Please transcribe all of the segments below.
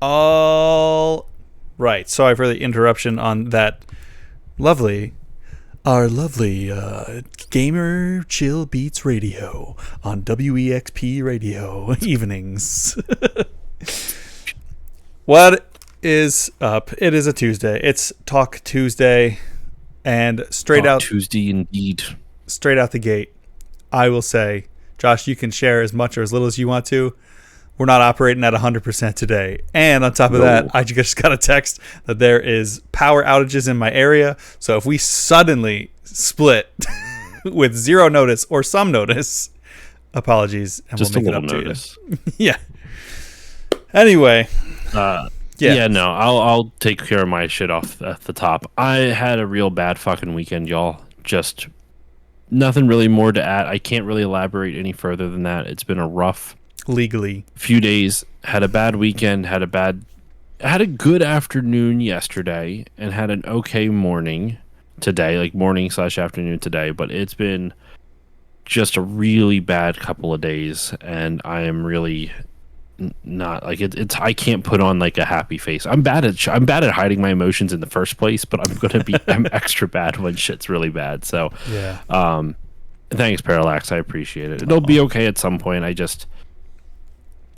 All right. Sorry for the interruption on that our lovely Gamer Chill Beats Radio on WEXP Radio evenings. What is up? It is a Tuesday. It's Talk Tuesday, and Tuesday indeed. Straight out the gate, I will say, Josh, you can share as much or as little as you want to. We're not operating at 100% today. And on top of that, I just got a text that there is power outages in my area. So if we suddenly split with zero notice or some notice, apologies, and just we'll make a it little up notice. to you. Yeah. Anyway. I'll take care of my shit off at the top. I had a real bad fucking weekend, y'all. Just nothing really more to add. I can't really elaborate any further than that. It's been a rough few days. Had a bad weekend, had a good afternoon yesterday, and had an okay morning today, like morning/afternoon today, but it's been just a really bad couple of days, and I am really not like it's I can't put on like a happy face. I'm bad at hiding my emotions in the first place, but I'm extra bad when shit's really bad. So yeah. Thanks, Parallax. I appreciate it. It'll be okay at some point. I just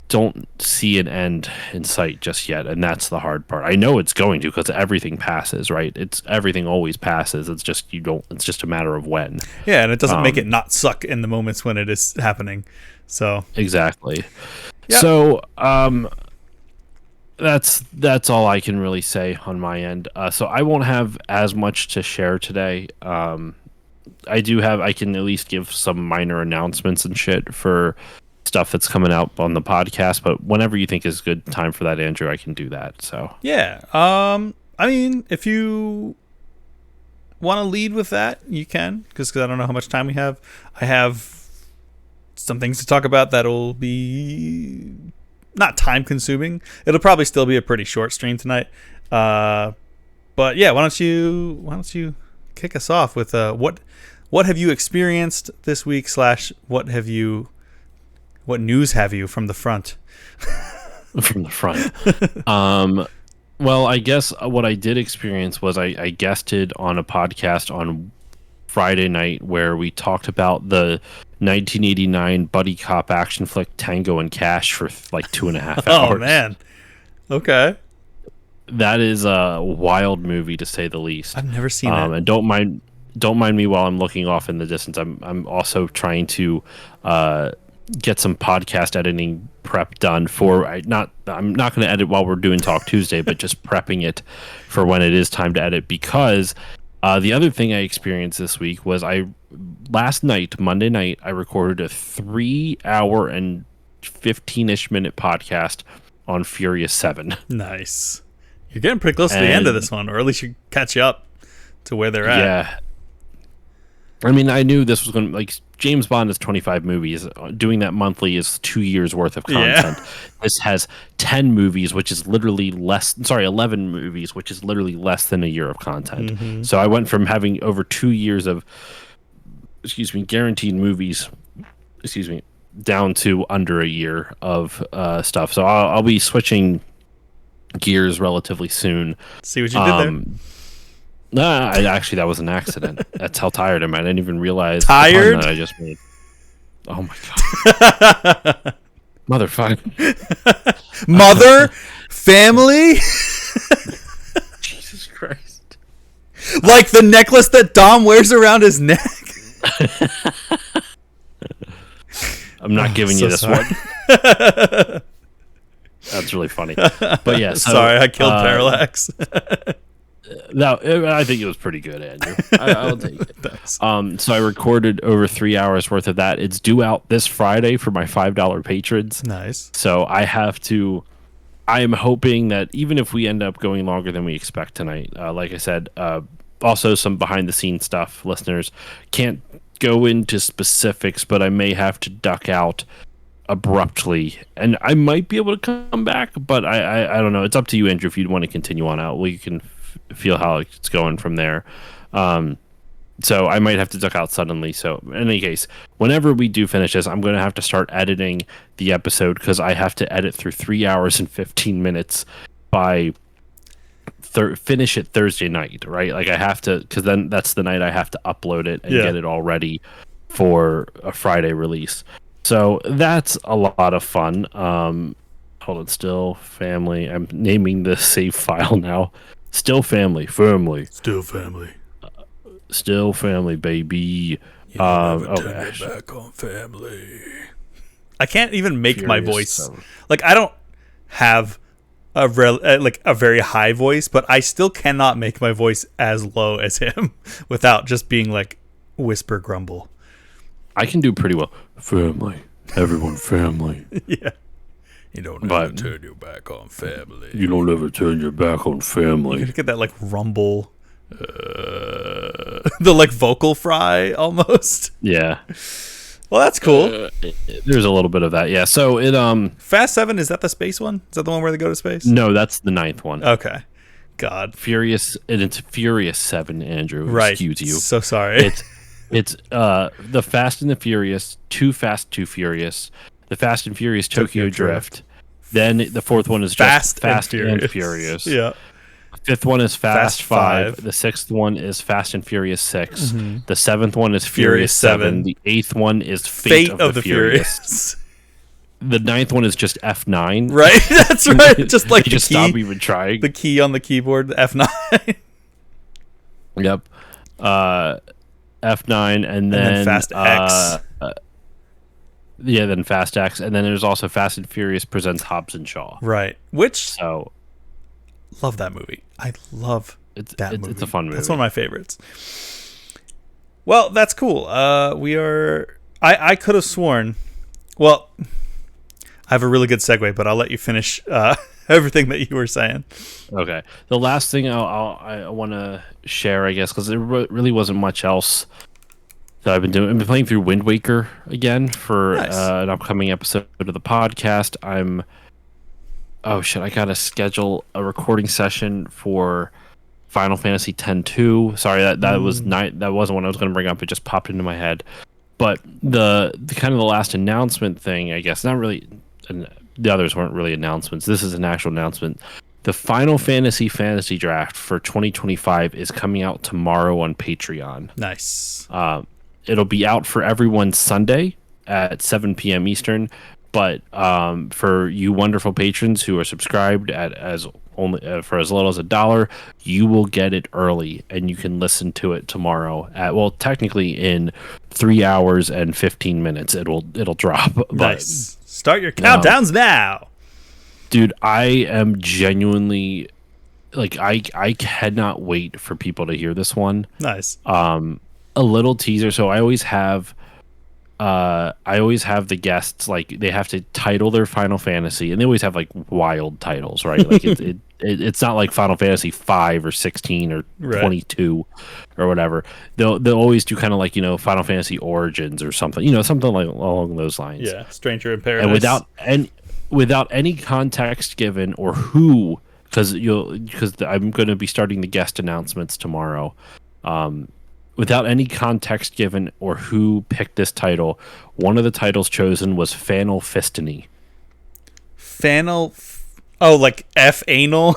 don't see an end in sight just yet, and that's the hard part. I know it's going to, because everything passes, right? Everything always passes. It's just it's just a matter of when. Yeah, and it doesn't make it not suck in the moments when it is happening. So exactly. Yep. So that's all I can really say on my end. So I won't have as much to share today. I can at least give some minor announcements and shit for stuff that's coming out on the podcast, but whenever you think is a good time for that, Andrew, I can do that. So yeah, I mean, if you want to lead with that, you can, because I don't know how much time we have. I have some things to talk about that'll be not time consuming. It'll probably still be a pretty short stream tonight. But yeah, why don't you kick us off with what have you experienced this week / what news have you from the front? From the front. Well, I guess what I did experience was I guested on a podcast on Friday night where we talked about the 1989 buddy cop action flick Tango and Cash for like 2.5 hours. Oh, man. Okay. That is a wild movie, to say the least. I've never seen it. And don't mind me while I'm looking off in the distance. I'm also trying to get some podcast editing prep done I'm not going to edit while we're doing Talk Tuesday, but just prepping it for when it is time to edit, because the other thing I experienced this week was last night, Monday night, I recorded a 3-hour and 15-ish minute podcast on Furious 7. Nice. You're getting pretty close to the end of this one, or at least you catch up to where they're at. Yeah. I mean, I knew this was going to, like, James Bond is 25 movies. Doing that monthly is 2 years worth of content. Yeah. This has 10 movies, which is literally 11 movies, which is literally less than a year of content. Mm-hmm. So I went from having over 2 years of, guaranteed movies, down to under a year of stuff. So I'll be switching gears relatively soon. See what you did there? Actually, that was an accident. That's how tired am I. I didn't even realize tired the pun that I just made. Oh my god, motherfucker, mother, family. Jesus Christ! Like the necklace that Dom wears around his neck. I'm not giving you this one. That's really funny. But yeah, sorry, I killed Parallax. No, I think it was pretty good, Andrew. I'll take it. So I recorded over 3 hours worth of that. It's due out this Friday for my $5 patrons. Nice. So I am hoping that even if we end up going longer than we expect tonight, like I said, also some behind the scenes stuff, listeners, can't go into specifics, but I may have to duck out abruptly, and I might be able to come back, but I don't know. It's up to you, Andrew, if you'd want to continue on out. We can feel how it's going from there. So I might have to duck out suddenly. So in any case, whenever we do finish this, I'm going to have to start editing the episode because I have to edit through 3 hours and 15 minutes by finish it Thursday night, right? Like I have to, because then that's the night I have to upload it and get it all ready for a Friday release. So that's a lot of fun. Hold on, still family. I'm naming the save file now. Still family, firmly. Still family. Still family, baby. Okay. Back on family. I can't even make my voice. 7. Like I don't have a very high voice, but I still cannot make my voice as low as him without just being like whisper grumble. I can do pretty well. Family, everyone, family. Yeah. You don't ever turn your back on family. You don't ever turn your back on family. You get that like rumble, the like vocal fry almost. Yeah. Well, that's cool. There's a little bit of that, yeah. So it Fast 7, is that the space one? Is that the one where they go to space? No, that's the 9th one. Okay. God. Furious, and it's Furious 7, Andrew. Right. Excuse you. So sorry. It's the Fast and the Furious, Too Fast, Too Furious, the Fast and Furious Tokyo Drift. Then the 4th one is just Fast and Furious. Yeah. 5th one is Fast 5. 5. The 6th one is Fast and Furious 6. Mm-hmm. The 7th one is Furious 7. The 8th one is Fate of the Furious. The 9th one is just F9. Right, that's right. Just like you just key, stop even trying. the key on the keyboard, the F9. Yep. F9, and then Fast X. Then Fast X, and then there's also Fast and Furious presents Hobbs and Shaw. Right. Which So love that movie. I love that movie. It's a fun movie. That's one of my favorites. Well, that's cool. We are. I could have sworn. Well, I have a really good segue, but I'll let you finish everything that you were saying. Okay. The last thing I want to share, I guess, because there really wasn't much else that I've been doing. I've been playing through Wind Waker again for an upcoming episode of the podcast. I gotta schedule a recording session for Final Fantasy X-2. Sorry, that was that wasn't what I was going to bring up. It just popped into my head. But the kind of the last announcement thing, I guess, not really. And the others weren't really announcements. This is an actual announcement. The Final Fantasy Draft for 2025 is coming out tomorrow on Patreon. Nice. It'll be out for everyone Sunday at 7 p.m. Eastern. But for you wonderful patrons who are subscribed for as little as $1, you will get it early, and you can listen to it tomorrow technically in 3 hours and 15 minutes. It'll drop. Nice. Start your countdowns now. Dude, I am genuinely I cannot wait for people to hear this one. Nice. A little teaser. So I always have the guests, like, they have to title their Final Fantasy, and they always have like wild titles, right? Like it's not like Final Fantasy 5 or 16 or 22 or whatever. They'll always do kind of like, Final Fantasy Origins or something, something like along those lines. Yeah, Stranger in Paradise. And without any context given or who, because I'm going to be starting the guest announcements tomorrow. Without any context given or who picked this title, one of the titles chosen was Fanal Fistiny. Like F anal?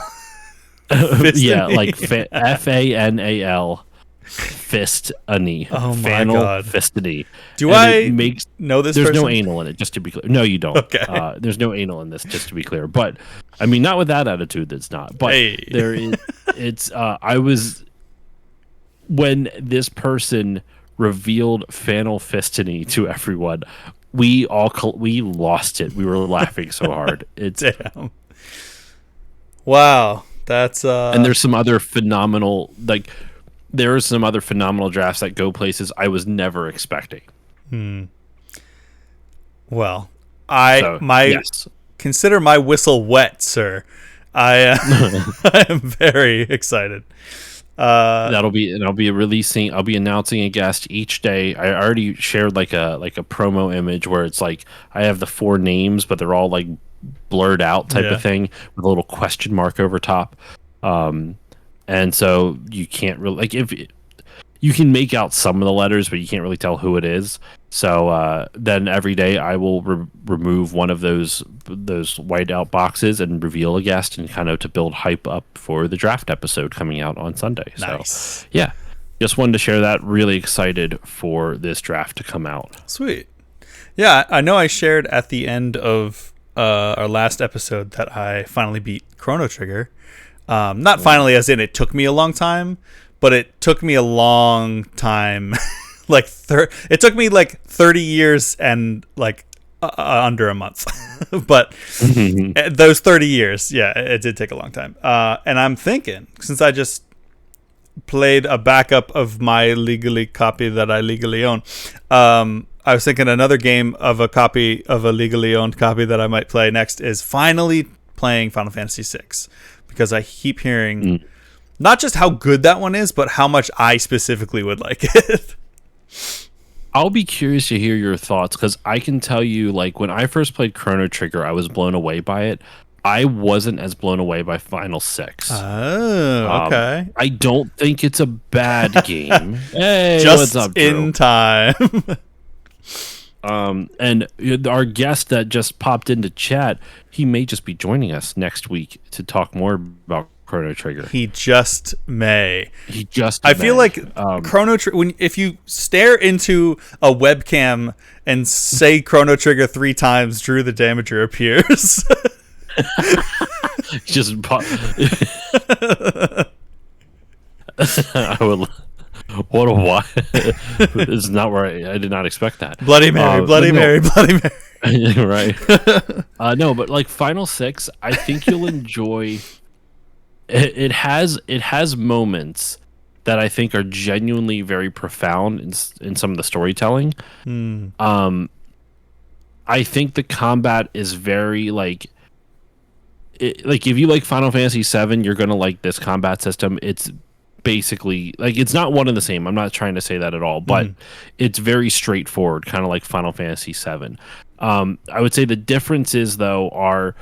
Yeah, like Fanal Fistiny. Oh my Fanal God. Fistiny. Do I know this There's person? no anal in it, just to be clear. No, you don't. Okay. There's no anal in this, just to be clear. But, I mean, not with that attitude, that's not. But there is, when this person revealed Fanal Fistiny to everyone, we lost it. We were laughing so hard. Damn. Wow, that's and there's some other phenomenal drafts that go places I was never expecting. Well, consider my whistle wet, sir. I am very excited. I'll be announcing a guest each day. I already shared like a promo image where it's like I have the 4 names, but they're all like blurred out type of thing with a little question mark over top. And so you can't really, like, if you can make out some of the letters, but you can't really tell who it is. So then every day I will remove one of those whiteout boxes and reveal a guest, and kind of to build hype up for the draft episode coming out on Sunday. Nice. So yeah, just wanted to share that. Really excited for this draft to come out. Sweet. Yeah, I know I shared at the end of our last episode that I finally beat Chrono Trigger. Not finally as in it took me a long time, but it took me a long time. It took me like 30 years and like under a month. But those 30 years, yeah, it did take a long time. And I'm thinking, since I just played a backup of my legally copy that I legally own, I was thinking another game of a copy of a legally owned copy that I might play next is finally playing Final Fantasy VI, because I keep hearing not just how good that one is, but how much I specifically would like it. I'll be curious to hear your thoughts, because I can tell you, like, when I first played Chrono Trigger, I was blown away by it. I wasn't as blown away by Final Six. Oh, okay. I don't think it's a bad game. Hey, just what's up, Drew? in time. And our guest that just popped into chat, he may just be joining us next week to talk more about Chrono Trigger. He just may. I feel like Chrono Trigger, if you stare into a webcam and say Chrono Trigger 3 times, Drew the Damager appears. Just I would. What a why? This is not where I did not expect that. Bloody Mary, Bloody Mary, Bloody Mary. Right. No, but like Final Six, I think you'll enjoy. It has moments that I think are genuinely very profound in some of the storytelling. I think the combat is very like if you like Final Fantasy VII, you're gonna like this combat system. It's basically like it's not one and the same. I'm not trying to say that at all, but it's very straightforward, kind of like Final Fantasy VII. I would say the differences though are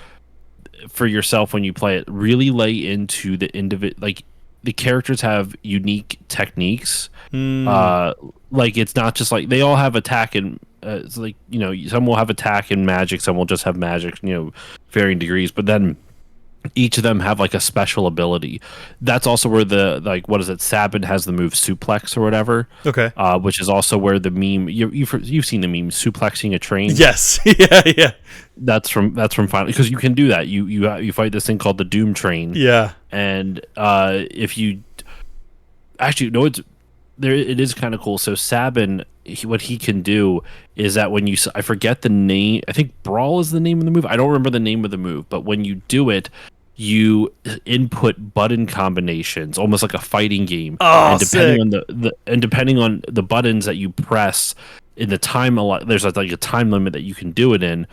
for yourself when you play it. Really lay into the like the characters have unique techniques. Like it's not just like they all have attack and it's like, you know, some will have attack and magic, some will just have magic, you know, varying degrees, but then each of them have like a special ability. That's also where the like what is it? Sabin has the move suplex or whatever. Okay. Which is also where the meme you've seen the meme suplexing a train. Yes. yeah. That's from Final, because you can do that. You fight this thing called the Doom Train. Yeah. And if you actually no, it is kind of cool. So Sabin, what he can do is that when I forget the name. I think Brawl is the name of the move. I don't remember the name of the move, but when you do it, you input button combinations, almost like a fighting game. Oh, and depending on the buttons that you press in the time, there's like a time limit that you can do it in.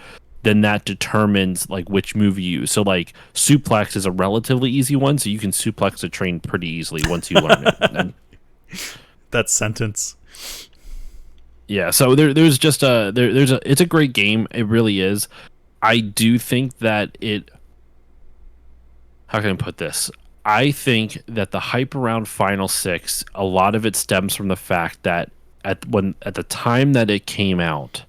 Then that determines like which move you use. So like suplex is a relatively easy one, so you can suplex a train pretty easily once you learn it. That sentence. Yeah, so there's just it's a great game. It really is. I do think that how can I put this? I think that the hype around Final Six, a lot of it stems from the fact that at the time that it came out,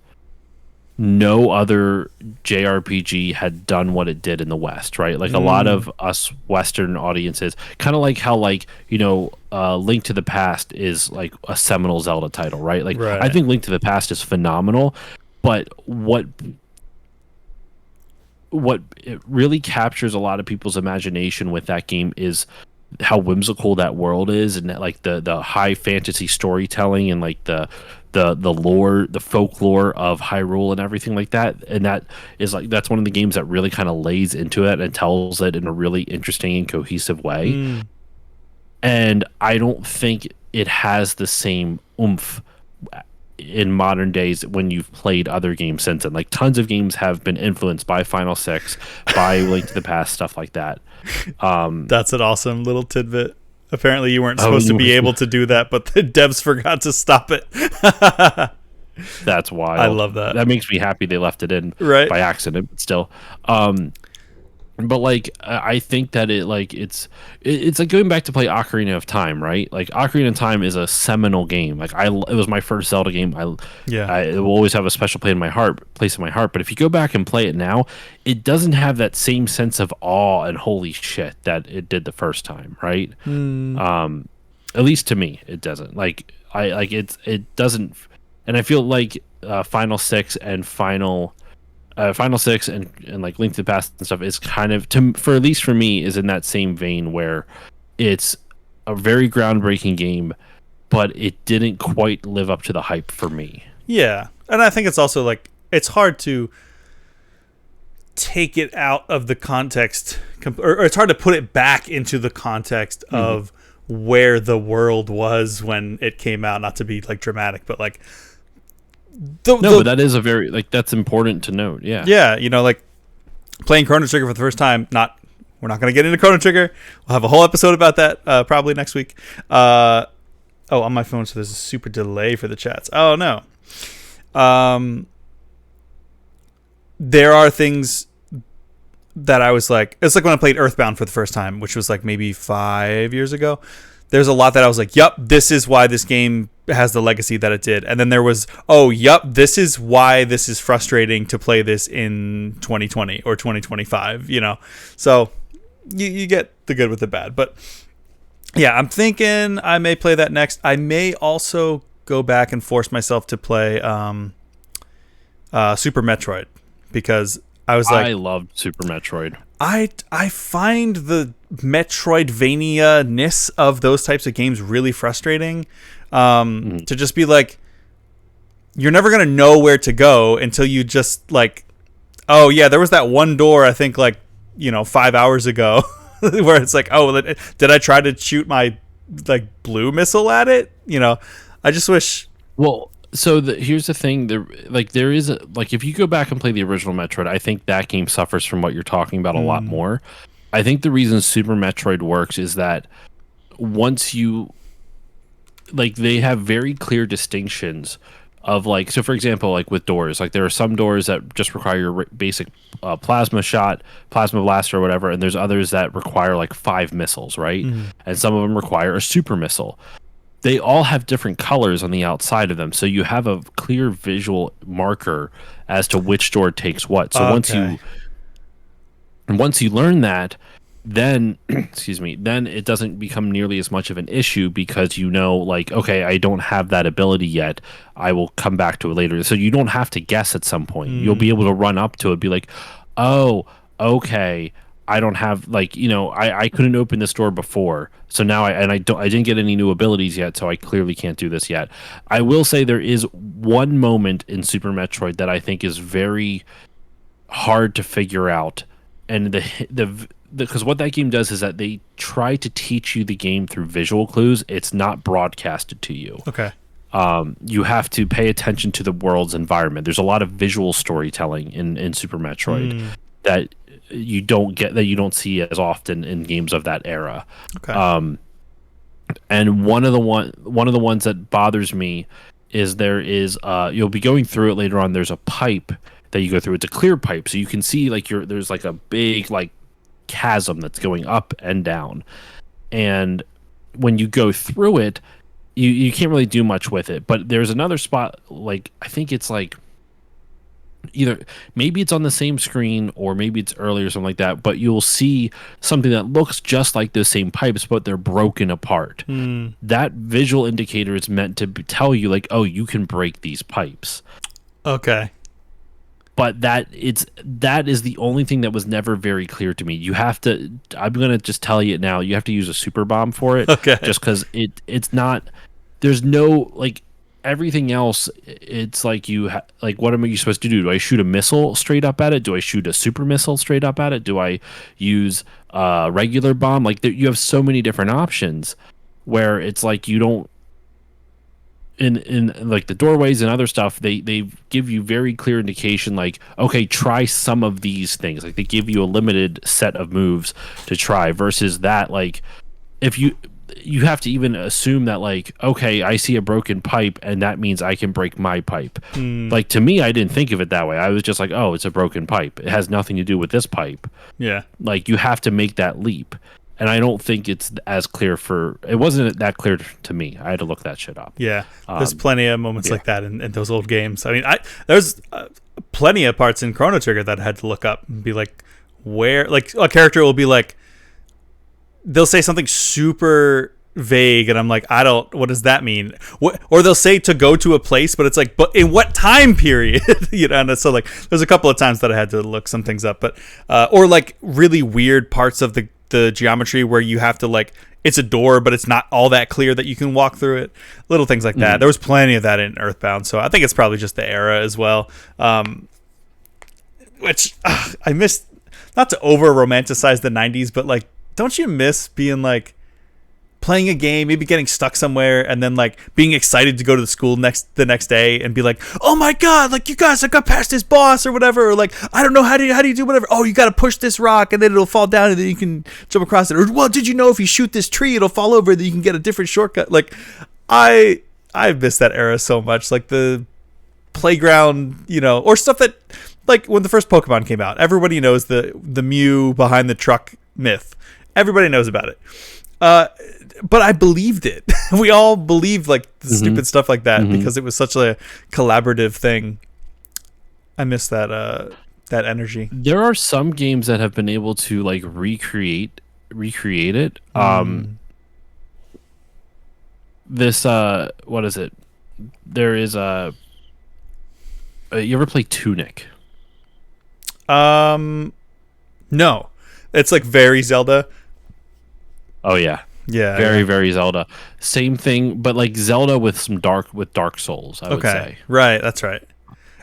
no other JRPG had done what it did in the West, right? Like a lot of us Western audiences, kind of like how like, you know, Link to the Past is like a seminal Zelda title, right? Like I think Link to the Past is phenomenal, but what it really captures a lot of people's imagination with that game is how whimsical that world is, and that, like the high fantasy storytelling and like the lore, the folklore of Hyrule and everything like that. And that is like, that's one of the games that really kind of lays into it and tells it in a really interesting and cohesive way. And I don't think it has the same oomph in modern days when you've played other games since then. Like tons of games have been influenced by Final Six, by Link to the Past, stuff like that. That's an awesome little tidbit. Apparently you weren't supposed to be able to do that, but the devs forgot to stop it. That's wild. I love that. That makes me happy they left it in by accident, but still. But like I think that it's like going back to play Ocarina of Time, right? Like Ocarina of Time is a seminal game. Like it was my first Zelda game. Yeah. I it will always have a special place in my heart. But if you go back and play it now, it doesn't have that same sense of awe and holy shit that it did the first time, right? At least to me, it doesn't. Like it doesn't, and I feel like Final Six and like Link to the Past and stuff is kind of for at least for me is in that same vein where it's a very groundbreaking game, but it didn't quite live up to the hype for me. Yeah, and I think it's also like it's hard to take it out of the context, or it's hard to put it back into the context of where the world was when it came out. Not to be like dramatic, but like. But that is a very like that's important to note. Yeah, like playing Chrono Trigger for the first time. We're not going to get into Chrono Trigger. We'll have a whole episode about that probably next week. On my phone, so there's a super delay for the chats. Oh no. There are things that I was like, it's like when I played Earthbound for the first time, which was like maybe 5 years ago. There's a lot that I was like, yup, this is why this game has the legacy that it did. And then there was, yup, this is why this is frustrating to play this in 2020 or 2025, So you get the good with the bad. But yeah, I'm thinking I may play that next. I may also go back and force myself to play Super Metroid because I was like... I loved Super Metroid. I find the Metroidvania-ness of those types of games really frustrating. To just be like, you're never going to know where to go until you just like, oh yeah, there was that one door, I think 5 hours ago where it's like, oh, did I try to shoot my like blue missile at it? I just wish. Well, so here's the thing: there is if you go back and play the original Metroid, I think that game suffers from what you're talking about a lot more. I think the reason Super Metroid works is that once you they have very clear distinctions of so for example, with doors, there are some doors that just require your basic plasma shot, plasma blaster or whatever, and there's others that require 5 missiles, right? And some of them require a super missile. They all have different colors on the outside of them, so you have a clear visual marker as to which door takes what. So once you learn that, then then it doesn't become nearly as much of an issue because okay, I don't have that ability yet. I will come back to it later. So you don't have to guess at some point. You'll be able to run up to it, be like, oh, okay, I don't have I couldn't open this door before, so now I didn't get any new abilities yet, so I clearly can't do this yet. I will say there is one moment in Super Metroid that I think is very hard to figure out, and because what that game does is that they try to teach you the game through visual clues. It's not broadcasted to you. Okay. You have to pay attention to the world's environment. There's a lot of visual storytelling in Super Metroid that you don't see as often in games of that era. Okay. And one of the ones that bothers me is there is you'll be going through it later on. There's a pipe that you go through. It's a clear pipe, so you can see there's a big chasm that's going up and down. And when you go through it, you can't really do much with it. But there's another spot, I think it's either maybe it's on the same screen or maybe it's early or something like that, but you'll see something that looks just like those same pipes, but they're broken apart. That visual indicator is meant to tell you oh, you can break these pipes. Okay. But that is the only thing that was never very clear to me. I'm going to just tell you now, you have to use a super bomb for it. Okay. Just because it's not, there's no, everything else, it's what am you supposed to do? Do I shoot a missile straight up at it? Do I shoot a super missile straight up at it? Do I use a regular bomb? You have so many different options where it's you don't, in the doorways and other stuff, they give you very clear indication okay, try some of these things. They give you a limited set of moves to try versus that if you you have to even assume that, like, okay, I see a broken pipe and that means I can break my pipe. Like, to me, I didn't think of it that way. I was just like, oh, it's a broken pipe. It has nothing to do with this pipe. Yeah. Like, you have to make that leap. And I don't think it's as clear it wasn't that clear to me. I had to look that shit up. Yeah. There's plenty of moments like that in those old games. I mean, there's plenty of parts in Chrono Trigger that I had to look up and be like, where, like, a character will be like, they'll say something super vague and I'm like, what does that mean? Or they'll say to go to a place, but it's like, but in what time period? And so, like, there's a couple of times that I had to look some things up, but or like really weird parts of the geometry where you have to, like, it's a door but it's not all that clear that you can walk through it, little things like that. There was plenty of that in Earthbound, so I think it's probably just the era as well, which I missed. Not to over romanticize the 90s, but, like, don't you miss being, like, playing a game, maybe getting stuck somewhere, and then, like, being excited to go to the school the next day and be like, oh my god, like, you guys, I got past this boss or whatever, or like, I don't know, how do you do whatever? Oh, you got to push this rock and then it'll fall down and then you can jump across it. Or, well, did you know if you shoot this tree it'll fall over, then you can get a different shortcut? Like, I miss that era so much, like the playground, or stuff that, like, when the first Pokemon came out, everybody knows the Mew behind the truck myth. Everybody knows about it. But I believed it. We all believed, like, the stupid stuff like that because it was such a collaborative thing. I miss that energy. There are some games that have been able to, like, recreate it. This what is it? There is you ever play Tunic? No. It's like very Zelda. Oh yeah. Yeah. Very Zelda. Same thing, but like Zelda with Dark Souls, I would say. Right, that's right.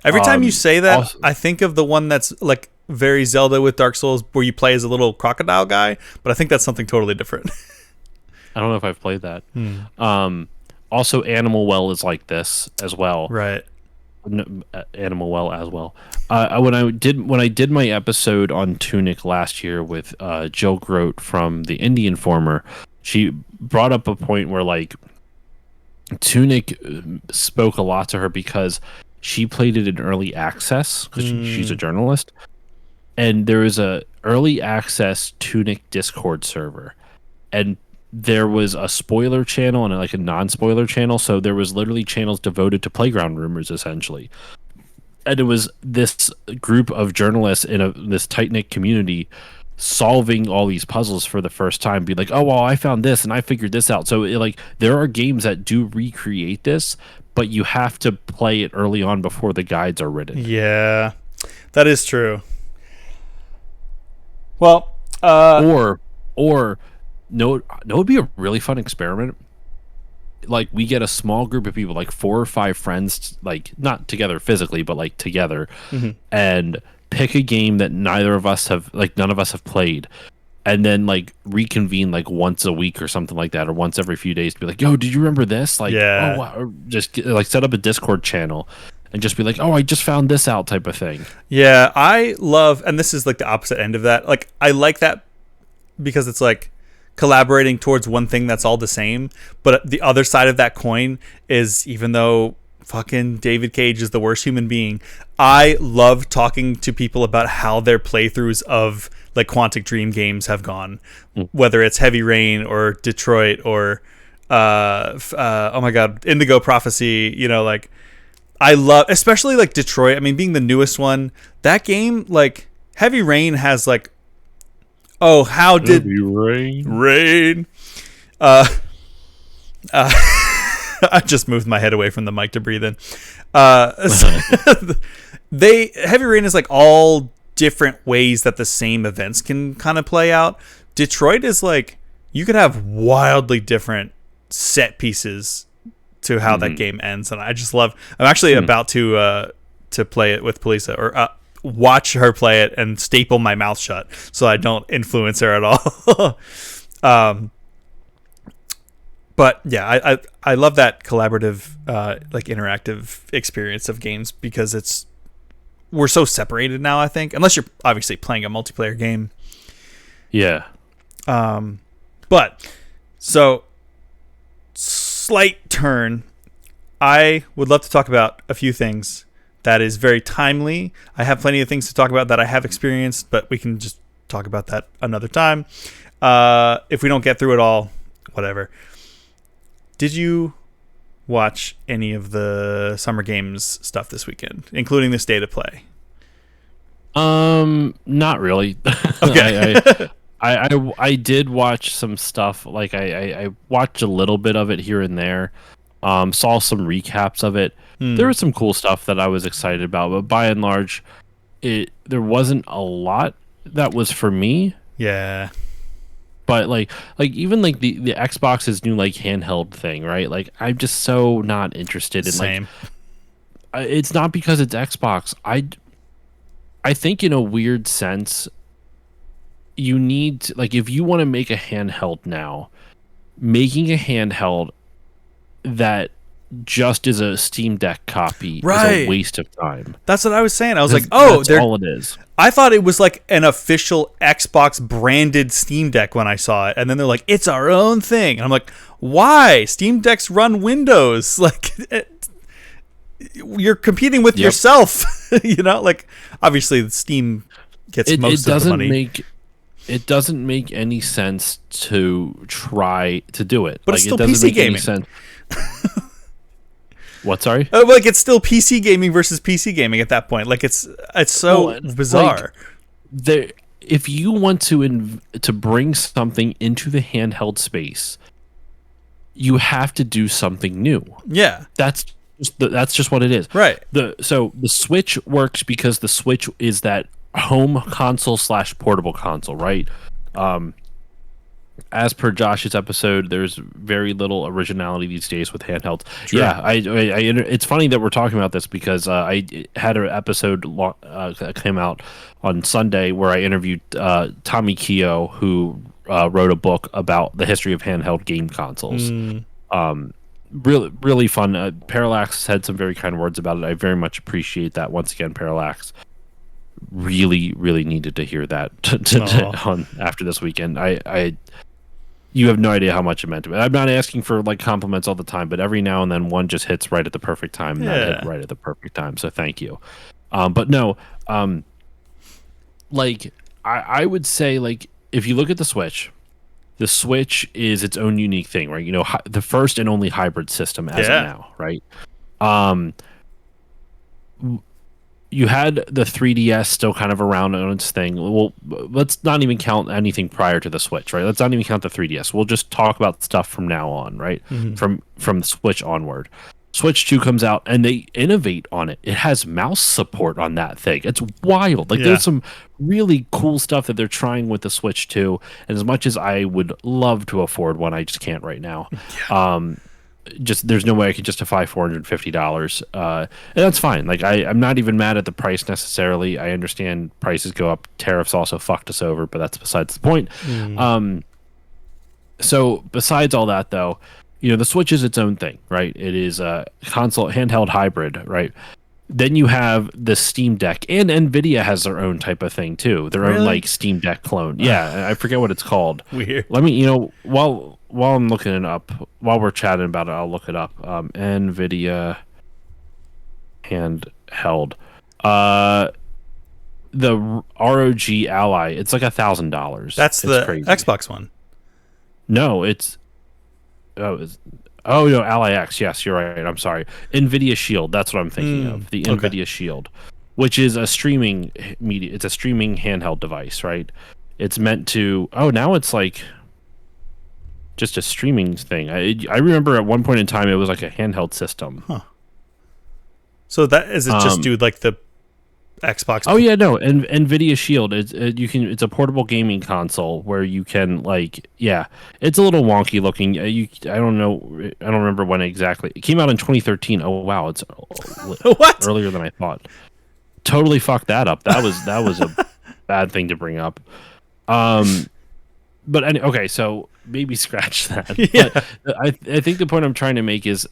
Every time you say that, also, I think of the one that's like very Zelda with Dark Souls where you play as a little crocodile guy, but I think that's something totally different. I don't know if I've played that. Also Animal Well is like this as well. Right. Animal Well as well. When I did my episode on Tunic last year with Jill Grote from the Indie Informer, she brought up a point where, like, Tunic spoke a lot to her because she played it in early access because she's a journalist, and there was a early access Tunic Discord server, and there was a spoiler channel and like a non-spoiler channel, so there was literally channels devoted to playground rumors essentially, and it was this group of journalists in this tight-knit community solving all these puzzles for the first time, be like, oh well, I found this and I figured this out. So like there are games that do recreate this, but you have to play it early on before the guides are written. Yeah, that is true. Well, or no, it would be a really fun experiment. Like, we get a small group of people, like 4 or 5 friends, like not together physically, but like together, and pick a game that none of us have played, and then like reconvene like once a week or something like that, or once every few days to be like, yo, did you remember this? Like, yeah. Oh wow. Or just like set up a Discord channel and just be like, oh, I just found this out type of thing. Yeah, I love, and this is like the opposite end of that. Like, I like that because it's like collaborating towards one thing that's all the same, but the other side of that coin is, even though fucking David Cage is the worst human being, I love talking to people about how their playthroughs of like Quantic Dream games have gone, whether it's Heavy Rain or Detroit or oh my god, Indigo Prophecy. Like, I love, especially like Detroit. I mean, being the newest one, that game, like Heavy Rain has like, oh, how did rain? I just moved my head away from the mic to breathe in. Heavy Rain is like all different ways that the same events can kind of play out. Detroit is like, you could have wildly different set pieces to how that game ends, and I just love. I'm actually about to play it with Polisa, or watch her play it and staple my mouth shut so I don't influence her at all. But yeah, I love that collaborative, like interactive experience of games, because we're so separated now, I think, unless you're obviously playing a multiplayer game. Yeah. But so slight turn, I would love to talk about a few things that is very timely. I have plenty of things to talk about that I have experienced, but we can just talk about that another time. If we don't get through it all, whatever. Did you watch any of the Summer Games stuff this weekend, including the State of Play? Not really. Okay. I did watch some stuff. Like I watched a little bit of it here and there. Saw some recaps of it. There was some cool stuff that I was excited about, but by and large, there wasn't a lot that was for me. Yeah. But like even like the Xbox's new like handheld thing, right? Like I'm just so not interested in Same. Like it's not because it's Xbox. I think in a weird sense you need like if you want to make a handheld now, making a handheld that just is a Steam Deck copy is a waste of time. That's what I was saying. I was like, oh, that's all it is. I thought it was like an official Xbox branded Steam Deck when I saw it. And then they're like, it's our own thing. And I'm like, why? Steam Decks run Windows. Like, you're competing with yourself. You know, like, obviously, Steam gets most of the money. It doesn't make any sense to try to do it. But like, it's still it doesn't PC make gaming. Any sense. What? Sorry. Like it's still PC gaming versus PC gaming at that point. Like it's so bizarre. Like, if you want to bring something into the handheld space, you have to do something new. Yeah, that's just what it is. Right. So the Switch works because the Switch is that home console / portable console, right? As per Josh's episode, there's very little originality these days with handhelds. True. Yeah, I it's funny that we're talking about this because I had an episode that came out on Sunday where I interviewed Tommy Keogh, who wrote a book about the history of handheld game consoles. Really fun. Parallax had some very kind words about it. I very much appreciate that. Once again, Parallax really needed to hear that after this weekend. You have no idea how much it meant to me. I'm not asking for like compliments all the time, but every now and then one just hits right at the perfect time. And that hit right at the perfect time. So thank you. But no, like I would say like if you look at the Switch is its own unique thing, right? You know, the first and only hybrid system as of now, right? You had the 3DS still kind of around on its thing. Well, let's not even count anything prior to the Switch, right? Let's not even count the 3DS. We'll just talk about stuff from now on, right? Mm-hmm. From the Switch onward. Switch 2 comes out and they innovate on it. It has mouse support on that thing. It's wild. Like there's some really cool stuff that they're trying with the Switch 2. And as much as I would love to afford one, I just can't right now. Yeah. Just there's no way I could justify $450, and that's fine. Like I'm not even mad at the price necessarily. I understand prices go up. Tariffs also fucked us over, but that's besides the point. So besides all that, though, you know the Switch is its own thing, right? It is a console handheld hybrid, right? Then you have the Steam Deck, and Nvidia has their own type of thing too. Their own like Steam Deck clone. Yeah, I forget what it's called. Weird. Let me, while I'm looking it up, while we're chatting about it, I'll look it up. Nvidia handheld. The ROG Ally. It's like $1,000. That's the crazy. Xbox one. No, it's. Oh no, Ally X. Yes, you're right. I'm sorry. Nvidia Shield. That's what I'm thinking of. The Nvidia Shield, which is a streaming media. It's a streaming handheld device, right? It's meant to. Oh, now it's like just a streaming thing. I remember at one point in time it was like a handheld system. Huh. So that is it? Just do like the Xbox? Oh yeah, no. And Nvidia Shield. It's a portable gaming console where you can it's a little wonky looking. I don't know. I don't remember when exactly. It came out in 2013. Oh wow, it's what? Earlier than I thought. Totally fucked that up. That was a bad thing to bring up. But okay, so maybe scratch that. Yeah. But I think the point I'm trying to make is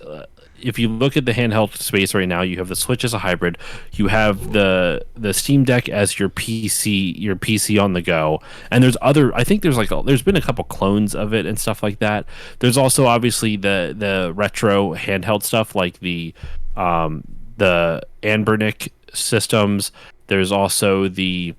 if you look at the handheld space right now, you have the Switch as a hybrid, you have the Steam Deck as your PC on the go, and there's other. I think there's been a couple clones of it and stuff like that. There's also obviously the retro handheld stuff like the Anbernic systems. There's also the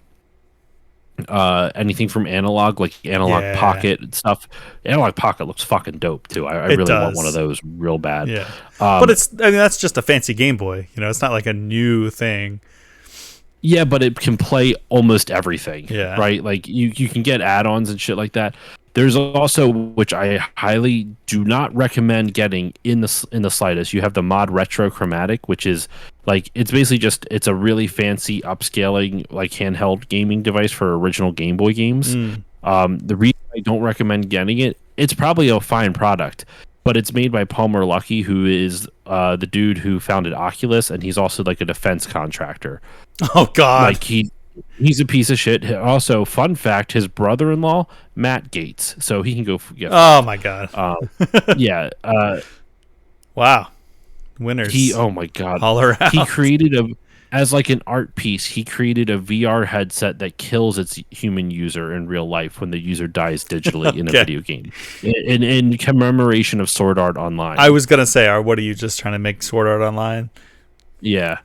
anything from Analog, like Analog Pocket and stuff. Analog Pocket looks fucking dope too. I really want one of those real bad. Yeah, but that's just a fancy Game Boy. It's not like a new thing. Yeah, but it can play almost everything. Yeah, right. Like you can get add-ons and shit like that. There's also, which I highly do not recommend getting in the slightest. You have the Mod Retro Chromatic, which is like it's basically it's a really fancy upscaling like handheld gaming device for original Game Boy games. The reason I don't recommend getting it, it's probably a fine product, but it's made by Palmer Luckey, who is the dude who founded Oculus, and he's also like a defense contractor. Oh God! Like he's a piece of shit. Also, fun fact: his brother-in-law, Matt Gates, so he can go get. Oh my God! Yeah. Wow. Winners. Oh my God! All around. He created as like an art piece. He created a VR headset that kills its human user in real life when the user dies digitally in a video game, in commemoration of Sword Art Online. I was gonna say, what are you just trying to make Sword Art Online? Yeah.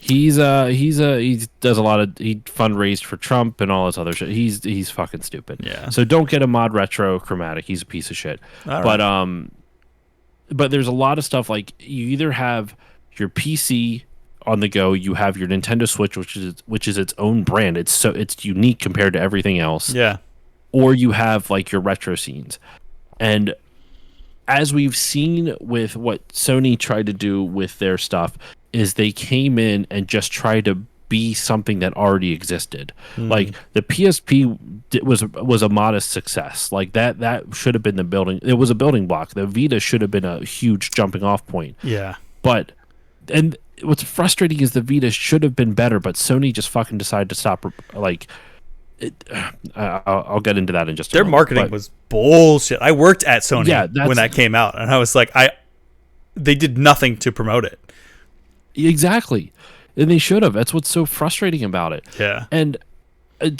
He does a lot of he fundraised for Trump and all this other shit. He's fucking stupid. Yeah. So don't get a Mod Retro Chromatic. He's a piece of shit. All right. But there's a lot of stuff like you either have your PC on the go, you have your Nintendo Switch, which is its own brand. It's unique compared to everything else. Yeah. Or you have like your retro scenes. And as we've seen with what Sony tried to do with their stuff, is they came in and just tried to be something that already existed. Like the PSP was a modest success. Like that should have been the building. It was a building block. The Vita should have been a huge jumping off point. Yeah. But and what's frustrating is the Vita should have been better, but Sony just fucking decided to stop. Like, I'll get into that in just a moment. Their marketing was bullshit. I worked at Sony when that came out, and I was like, they did nothing to promote it. Exactly. And they should have. That's what's so frustrating about it. Yeah. And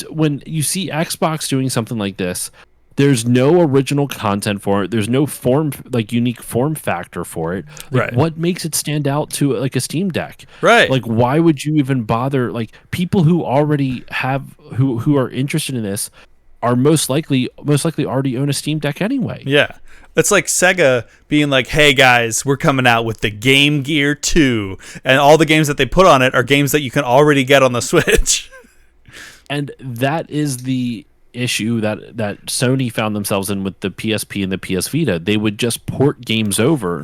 when you see Xbox doing something like this, there's no original content for it. There's no unique form factor for it. Like, right. What makes it stand out to like a Steam Deck? Right. Like, why would you even bother? Like, people who already have who are interested in this are most likely already own a Steam Deck anyway. Yeah. It's like Sega being like, hey guys, we're coming out with the Game Gear 2. And all the games that they put on it are games that you can already get on the Switch. And that is the issue that Sony found themselves in with the PSP and the PS Vita. They would just port games over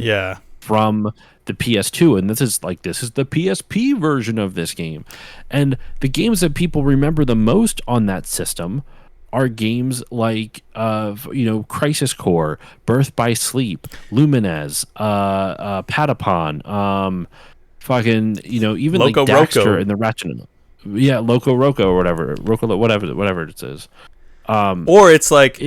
from the PS2. And this is the PSP version of this game. And the games that people remember the most on that system are games like Crisis Core, Birth by Sleep, Lumines, Patapon, even Loco like Daxter Roco. and the Ratchet. Yeah, Loco Roco or whatever it says. Or it's like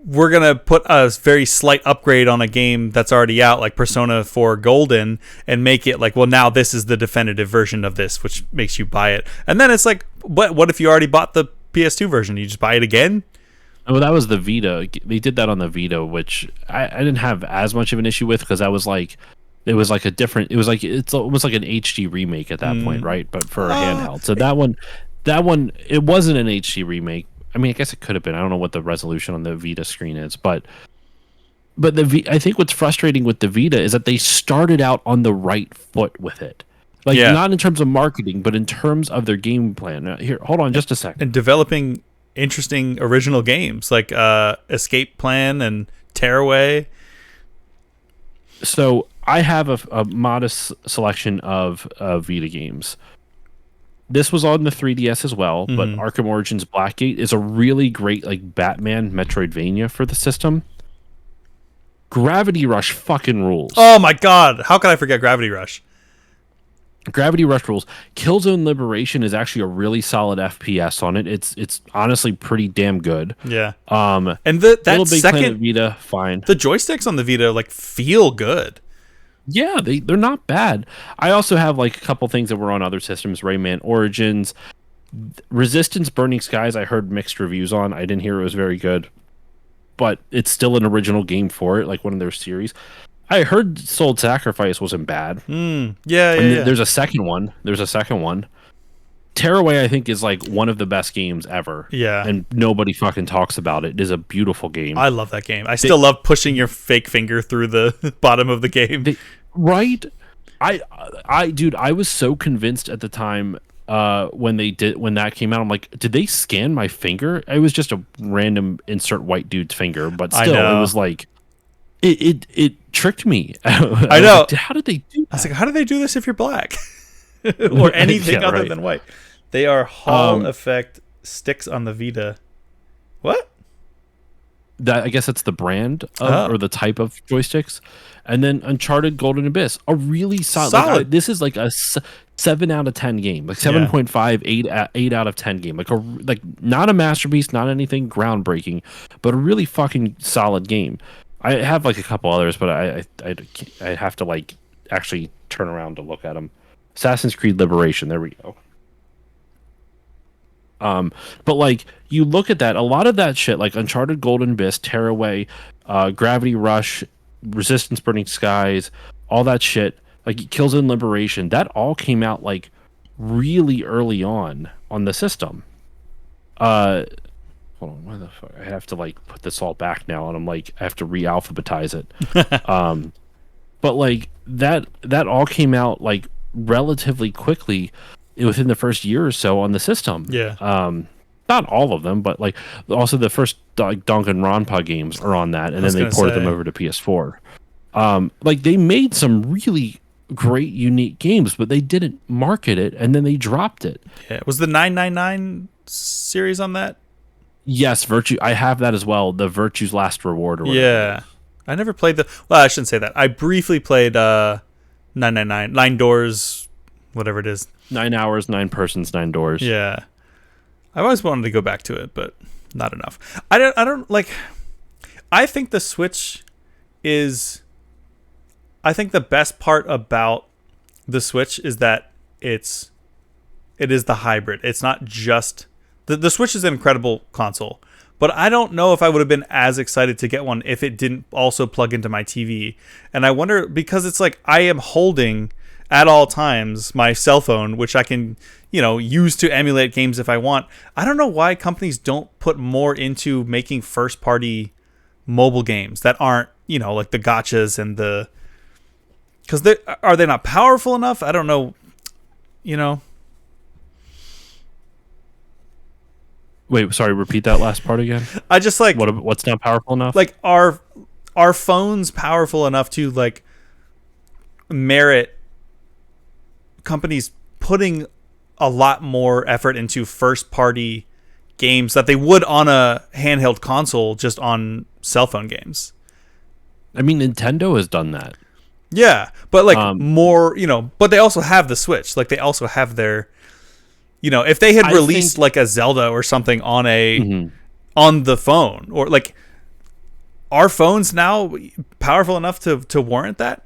we're gonna put a very slight upgrade on a game that's already out, like Persona 4 Golden, and make it like, well, now this is the definitive version of this, which makes you buy it. And then it's like, what if you already bought the PS2 version? You just buy it again? Oh, that was the Vita. They did that on the Vita, which I didn't have as much of an issue with because it's almost like an HD remake at that point, right? But for a handheld. So that one, it wasn't an HD remake. I mean, I guess it could have been. I don't know what the resolution on the Vita screen is, but I think what's frustrating with the Vita is that they started out on the right foot with it. Like, not in terms of marketing, but in terms of their game plan. Here, hold on just a second. And developing interesting original games like Escape Plan and Tearaway. So I have a modest selection of Vita games. This was on the 3DS as well, but Arkham Origins Blackgate is a really great like Batman Metroidvania for the system. Gravity Rush fucking rules. Oh my god, how could I forget Gravity Rush? Gravity Rush rules. Killzone Liberation is actually a really solid FPS on it. It's honestly pretty damn good. Yeah. And that Little Big second Planet Vita, fine. The joysticks on the Vita like feel good. Yeah, they're not bad. I also have like a couple things that were on other systems, Rayman Origins, Resistance Burning Skies. I heard mixed reviews on. I didn't hear it was very good, but it's still an original game for it, like one of their series. I heard Soul Sacrifice wasn't bad. Yeah, And yeah. there's a second one. Tearaway, I think, is like one of the best games ever. Yeah. And nobody fucking talks about it. It is a beautiful game. I love that game. I still love pushing your fake finger through the bottom of the game. Right? Dude, I was so convinced at the time when that came out. I'm like, did they scan my finger? It was just a random insert white dude's finger, but still, it was like it tricked me. I know. Like, how did they do that? I was like, how do they do this if you're black or anything other than white? They are Hall effect sticks on the Vita. What? That, I guess that's the brand of, or the type of joysticks. And then Uncharted Golden Abyss, a really solid. Like, this is like a 7 out of 10 game, like 7.5, 8 out of 10 game, like not a masterpiece, not anything groundbreaking, but a really fucking solid game. I have like a couple others, but I have to like actually turn around to look at them. Assassin's Creed Liberation, there we go. But like you look at that, a lot of that shit, like Uncharted Golden Abyss, Tearaway, Gravity Rush, Resistance Burning Skies, all that shit, like Kills in Liberation, that all came out like really early on the system. Hold on, why the fuck? I have to like put this all back now, and I'm like, I have to re-alphabetize it. But like that all came out like relatively quickly within the first year or so on the system. Yeah. Not all of them, but like also the first like Danganronpa games are on that, and then they ported them over to PS4. Like they made some really great, unique games, but they didn't market it, and then they dropped it. Yeah. Was the 999 series on that? Yes, Virtue. I have that as well. The Virtue's Last Reward. Or whatever. Yeah. I never played the. Well, I shouldn't say that. I briefly played 999, 9 Doors, whatever it is. 9 hours, 9 persons, 9 doors. Yeah. I always wanted to go back to it, but not enough. I don't like. I think the Switch is. I think the best part about the Switch is that it is the hybrid. It's not just the Switch is an incredible console, but I don't know if I would have been as excited to get one if it didn't also plug into my TV. And I wonder, because it's like I am holding at all times my cell phone, which I can, use to emulate games if I want. I don't know why companies don't put more into making first party mobile games that aren't, like the gotchas and the, because are they not powerful enough? I don't know. Wait, sorry. Repeat that last part again. I just like what's not powerful enough. Like are phones powerful enough to like merit companies putting a lot more effort into first party games that they would on a handheld console, just on cell phone games? I mean, Nintendo has done that. Yeah, but like more, but they also have the Switch. Like they also have their, if they had released like a Zelda or something on on the phone, or like, are phones now powerful enough to warrant that?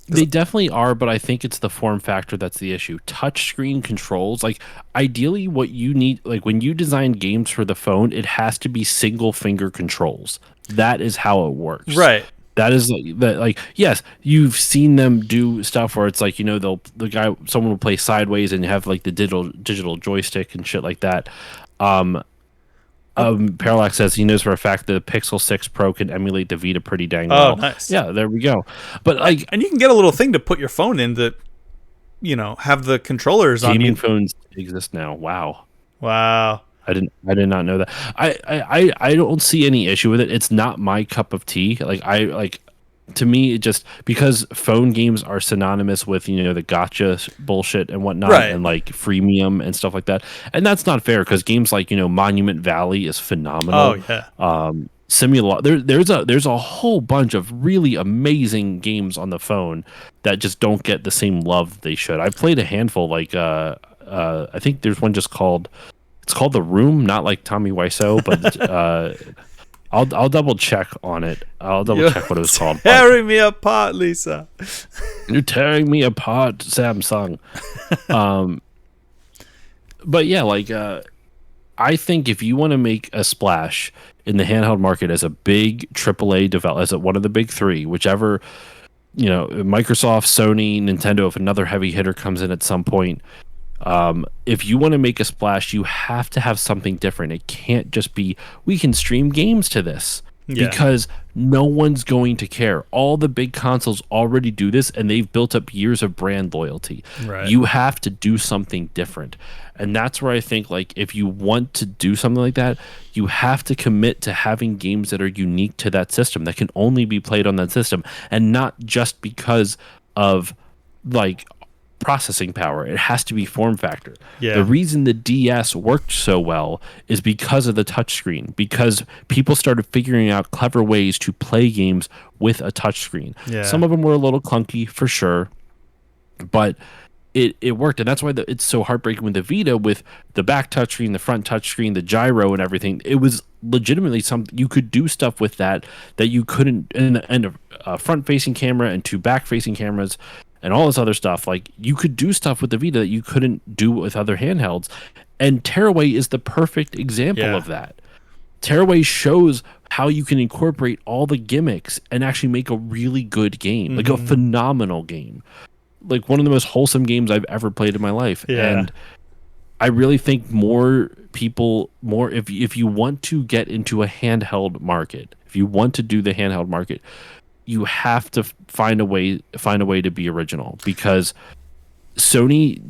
They definitely are, but I think it's the form factor that's the issue. Touchscreen controls, like ideally what you need, like when you design games for the phone, it has to be single finger controls. That is how it works. Right. That is like yes, you've seen them do stuff where it's like, someone will play sideways and you have like the digital joystick and shit like that. Parallax says he knows for a fact that the Pixel 6 Pro can emulate the Vita pretty dang well. Oh, nice. Yeah, there we go. But like, and you can get a little thing to put your phone in that, have the controllers on. Gaming phones exist now. Wow. I did not know that. I don't see any issue with it. It's not my cup of tea. To me, it just, because phone games are synonymous with, the gotcha bullshit and whatnot, right, and like freemium and stuff like that. And that's not fair, because games like, Monument Valley is phenomenal. Oh, yeah. There's a whole bunch of really amazing games on the phone that just don't get the same love they should. I've played a handful, like I think there's one just called, it's called The Room, not like Tommy Wiseau, but I'll double check on it. I'll double check what it was called. Tearing me apart, Lisa. You're tearing me apart, Samsung. But yeah, like I think if you want to make a splash in the handheld market as a big AAA developer, as one of the big three, whichever, Microsoft, Sony, Nintendo, if another heavy hitter comes in at some point, if you want to make a splash, you have to have something different. It can't just be, we can stream games to this. Yeah. Because no one's going to care. All the big consoles already do this, and they've built up years of brand loyalty. Right. You have to do something different. And that's where I think, like, if you want to do something like that, you have to commit to having games that are unique to that system, that can only be played on that system, and not just because of, like, processing power. It has to be form factor. Yeah. The reason the DS worked so well is because of the touchscreen, because people started figuring out clever ways to play games with a touchscreen. Yeah. Some of them were a little clunky for sure, but it worked. And that's why it's so heartbreaking with the Vita, with the back touchscreen, the front touchscreen, the gyro and everything. It was legitimately something you could do stuff with that you couldn't, and a front facing camera and 2 back facing cameras and all this other stuff. Like, you could do stuff with the Vita that you couldn't do with other handhelds. And Tearaway is the perfect example of that. Tearaway shows how you can incorporate all the gimmicks and actually make a really good game, like a phenomenal game. Like, one of the most wholesome games I've ever played in my life. Yeah. And I really think more people, if you want to get into a handheld market, if you want to do the handheld market, you have to find a way to be original, because Sony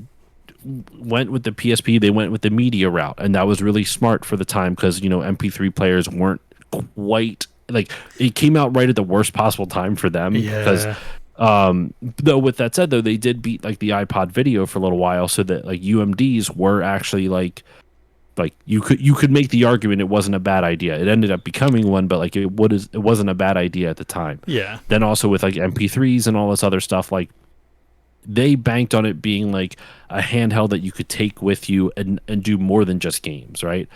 went with the PSP, they went with the media route, and that was really smart for the time, because MP3 players weren't quite, like, it came out right at the worst possible time for them. Because though with that said, though, they did beat like the iPod video for a little while, so that like UMDs were actually like you could make the argument it wasn't a bad idea. It ended up becoming one, but like it wasn't a bad idea at the time. Yeah. Then also with like MP3s and all this other stuff, like they banked on it being like a handheld that you could take with you and do more than just games, right?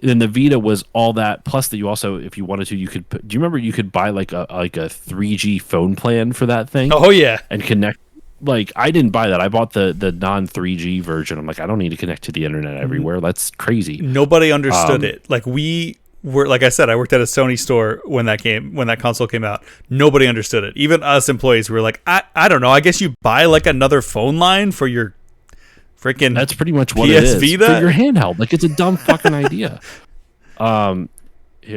And the Vita was all that, plus that you also, if you wanted to, you could. Do you remember you could buy like a 3G phone plan for that thing? Oh yeah, and connect. Like, I didn't buy that. I bought the non 3G version. I'm like, I don't need to connect to the internet everywhere. That's crazy. Nobody understood it. Like, we were, like I said, I worked at a Sony store when that console came out. Nobody understood it. Even us employees were like, I don't know. I guess you buy like another phone line for your freaking. That's pretty much what PS it is Vita? for your handheld. Like, it's a dumb fucking idea.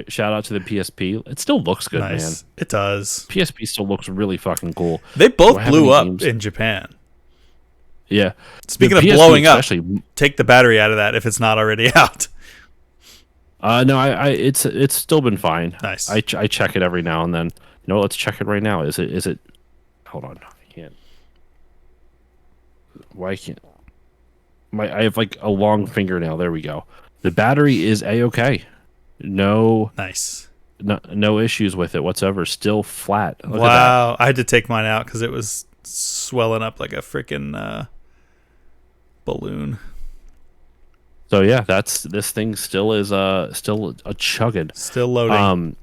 Shout out to the PSP. It still looks good, man. It does. PSP still looks really fucking cool. They both blew up in Japan. Yeah. Speaking of blowing up, take the battery out of that if it's not already out. No, it's still been fine. Nice. I check it every now and then. Let's check it right now. Is it? Hold on. I can't. Why can't? I have like a long fingernail. There we go. The battery is A-okay. No. Nice. No issues with it whatsoever. Still flat. Look wow. I had to take mine out because it was swelling up like a freaking balloon. So yeah, this thing still is still a chugging. Still loading.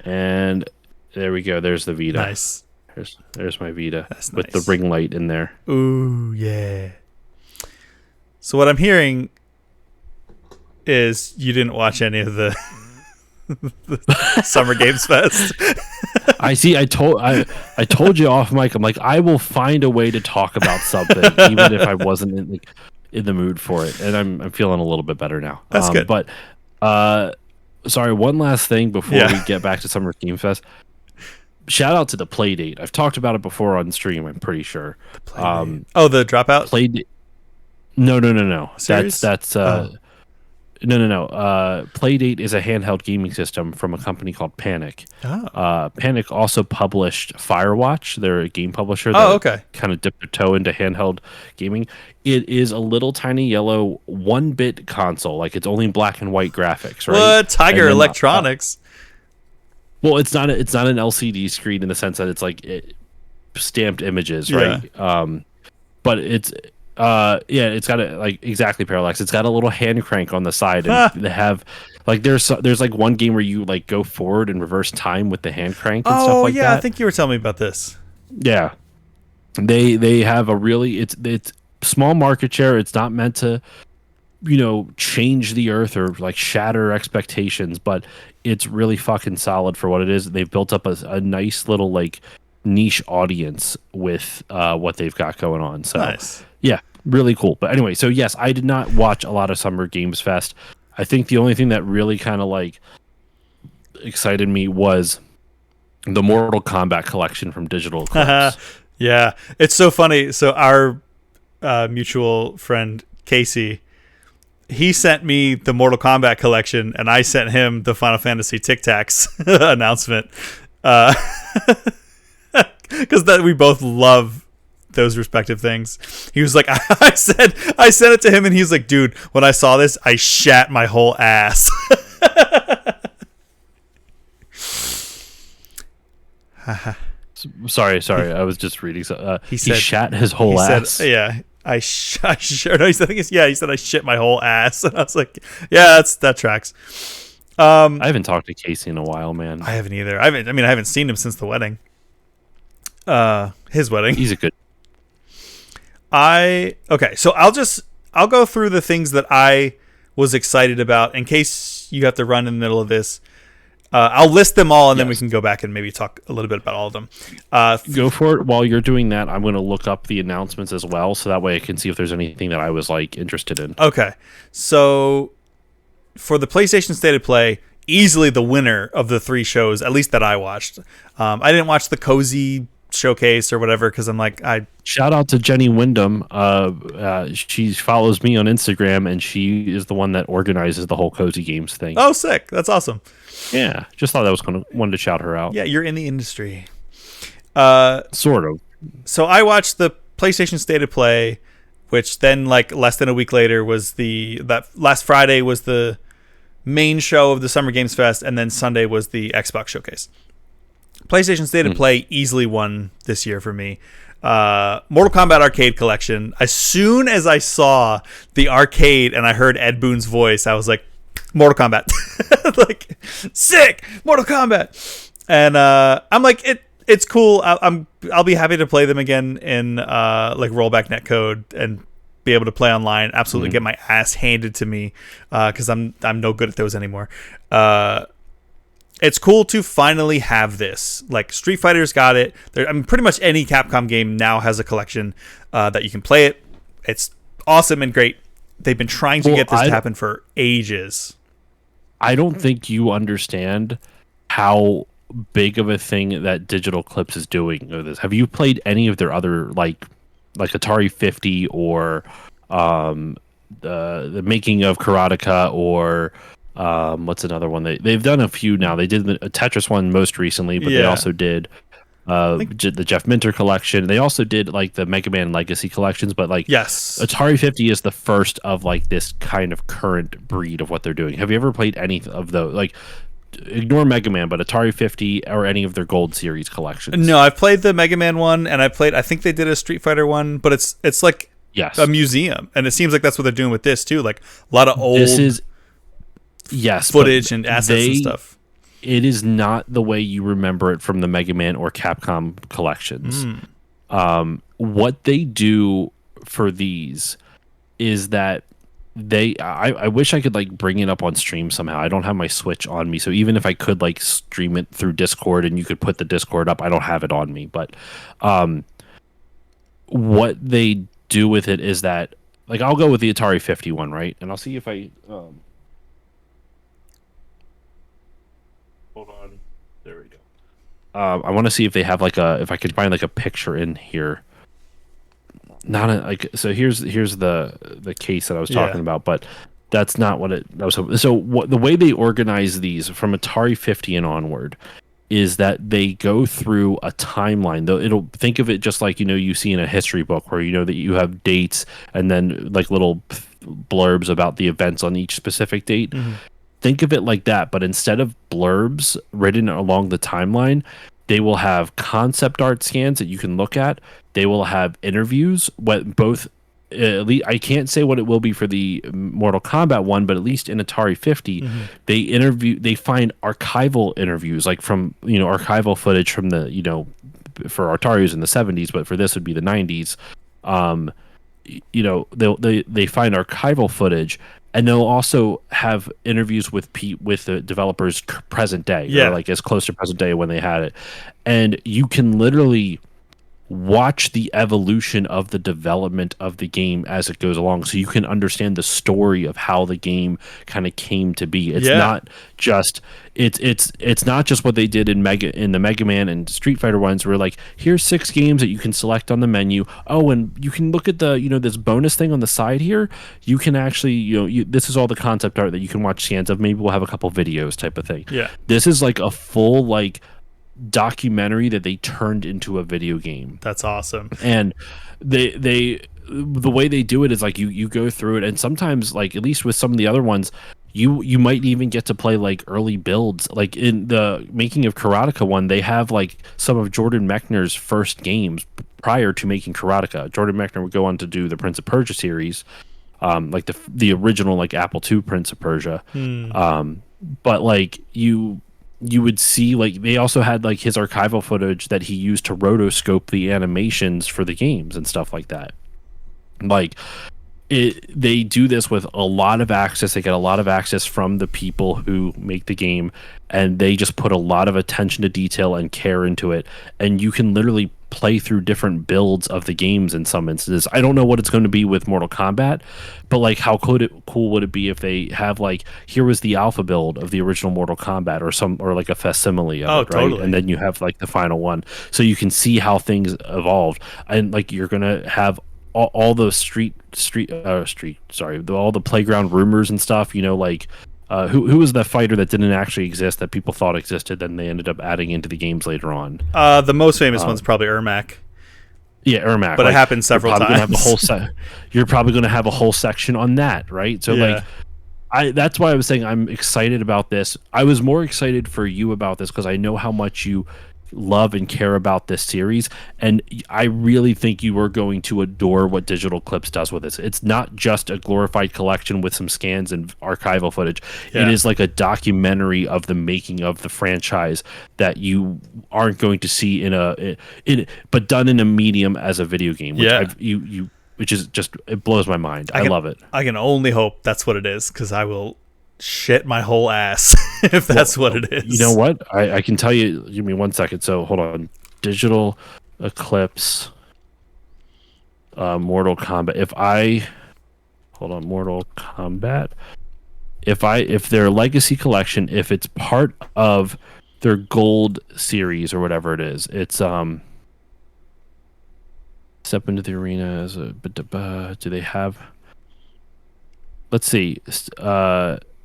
And there we go. There's the Vita. Nice. There's my Vita. That's with nice. The ring light in there. Ooh, yeah. So what I'm hearing is you didn't watch any of the Summer Games Fest. I see. I told you off mic. I'm like, I will find a way to talk about something, even if I wasn't in the mood for it. And I'm feeling a little bit better now. That's good. But sorry, one last thing before we get back to Summer Games Fest. Shout out to the Playdate. I've talked about it before on stream, I'm pretty sure. The Dropout? Playdate. No. Serious? That's No. Playdate is a handheld gaming system from a company called Panic. Oh. Panic also published Firewatch. They're a game publisher that kind of dipped their toe into handheld gaming. It is a little tiny yellow 1-bit console. Like, it's only black and white graphics, right? What? Tiger Electronics. Well, it's not an LCD screen in the sense that it's like stamped images, right? But it's Yeah, it's got a like exactly Parallax. It's got a little hand crank on the side, and they have like there's like one game where you like go forward and reverse time with the hand crank and stuff Oh like yeah, I that. think you were telling me about this. Yeah, they have a really it's small market share. It's not meant to change the earth or like shatter expectations, but it's really fucking solid for what it is. They've built up a nice little like niche audience with what they've got going on. So Nice. yeah, really cool. But anyway, so yes, I did not watch a lot of Summer Games Fest. I think the only thing that really kind of like excited me was the Mortal Kombat collection from Digital Eclipse. Yeah, it's so funny. So our mutual friend Casey, he sent me the Mortal Kombat collection, and I sent him the Final Fantasy Tic Tacs announcement, because that we both love those respective things. He was like, I sent it to him, and he's like, dude, when I saw this, I shat my whole ass. Sorry, I was just reading. He said, shat his whole ass. Said, yeah. I sure no. He said, he said I shit my whole ass, and I was like, yeah, that tracks. I haven't talked to Casey in a while, man. I haven't either. I haven't seen him since the wedding. His wedding. He's a good. Okay, so I'll go through the things that I was excited about in case you have to run in the middle of this. I'll list them all, and then we can go back and maybe talk a little bit about all of them. Go for it. While you're doing that, I'm going to look up the announcements as well, so that way I can see if there's anything that I was like interested in. Okay, so for the PlayStation State of Play, easily the winner of the 3 shows, at least that I watched. I didn't watch the Cozy showcase or whatever because I'm like, shout out to Jenny Wyndham. She follows me on Instagram, and she is the one that organizes the whole Cozy Games thing. Oh, sick! That's awesome. Yeah, just thought that was wanted to shout her out. Yeah, you're in the industry. Sort of. So I watched the PlayStation State of Play, which then like less than a week later was that last Friday was the main show of the Summer Games Fest, and then Sunday was the Xbox Showcase. PlayStation State of Play easily won this year for me. Mortal Kombat Arcade Collection. As soon as I saw the arcade and I heard Ed Boon's voice, I was like, Mortal Kombat. Like, sick! Mortal Kombat! And I'm like, it's cool. I'll be happy to play them again in like rollback netcode and be able to play online. Absolutely get my ass handed to me because I'm no good at those anymore. It's cool to finally have this. Like, Street Fighter's got it. Pretty much any Capcom game now has a collection that you can play it. It's awesome and great. They've been trying to get this to happen for ages. I don't think you understand how big of a thing that Digital Eclipse is doing with this. Have you played any of their other like Atari 50 or the making of Karateka or what's another one? They've done a few now. They did a Tetris one most recently, but they also did the Jeff Minter collection. They also did like the Mega Man Legacy collections, but like Atari 50 is the first of like this kind of current breed of what they're doing. Have you ever played any of those? Like, ignore Mega Man, but Atari 50 or any of their Gold Series collections? No, I've played the Mega Man one, and I think they did a Street Fighter one, but it's like a museum, and it seems like that's what they're doing with this too. Like a lot of old footage and assets and stuff. It is not the way you remember it from the Mega Man or Capcom collections. What they do for these is that I wish I could like bring it up on stream somehow. I don't have my Switch on me, so even if I could like stream it through Discord and you could put the Discord up, I don't have it on me. But what they do with it is that, like, I'll go with the Atari 50 one, right? And I'll see if I hold on. There we go. I want to see if they have if I could find like a picture in here. So here's the case that I was talking about, but that's not what it was. So the way they organize these from Atari 50 and onward is that they go through a timeline. Though it'll think of it just like you see in a history book where that you have dates and then like little blurbs about the events on each specific date. Think of it like that, but instead of blurbs written along the timeline, they will have concept art scans that you can look at. They will have interviews, both I can't say what it will be for the Mortal Kombat one, but at least in Atari 50, they find archival interviews, like from archival footage from the for Atari's in the 70s, but for this would be the 90s. They find archival footage, and they'll also have interviews with the developers present day, or like as close to present day when they had it, and you can literally watch the evolution of the development of the game as it goes along, so you can understand the story of how the game kind of came to be. It's not just it's not just what they did in the Mega Man and Street Fighter ones, where like, here's 6 games that you can select on the menu. Oh, and you can look at the this bonus thing on the side here. You can actually this is all the concept art that you can watch scans of. Maybe we'll have a couple videos type of thing. This is like a full documentary that they turned into a video game. That's awesome. And the way they do it is like you go through it, and sometimes, like at least with some of the other ones, you might even get to play like early builds. Like in the Making of Karateka one, they have like some of Jordan Mechner's first games prior to making Karateka. Jordan Mechner would go on to do the Prince of Persia series, like the original like Apple II Prince of Persia. But like you would see, like, they also had like his archival footage that he used to rotoscope the animations for the games and stuff like that. Like they do this with a lot of access. They get a lot of access from the people who make the game, and they just put a lot of attention to detail and care into it. And you can literally play through different builds of the games in some instances. I don't know what it's going to be with Mortal Kombat, but like, how cool would it be if they have like, here was the alpha build of the original Mortal Kombat, or like a facsimile of it, right? Totally. And then you have like the final one, so you can see how things evolved. And like, you're gonna have all the all the playground rumors and stuff. Like who was that fighter that didn't actually exist that people thought existed, then they ended up adding into the games later on? The most famous one's probably Ermac. Yeah, Ermac. But like, it happened several times. You're probably going to have a whole section on that, right? So that's why I was saying I'm excited about this. I was more excited for you about this because I know how much you love and care about this series, and I really think you are going to adore what Digital Clips does with this. It's not just a glorified collection with some scans and archival footage. It is like a documentary of the making of the franchise that you aren't going to see but done in a medium as a video game, which which is just, it blows my mind. I love it. I can only hope that's what it is, because I will shit my whole ass if that's what it is. You know what? I can tell you. Give me 1 second. So hold on. Digital Eclipse, Mortal Kombat. Mortal Kombat. If their Legacy Collection, if it's part of their Gold series or whatever it is, it's step into the arena as a. Do they have? Let's see.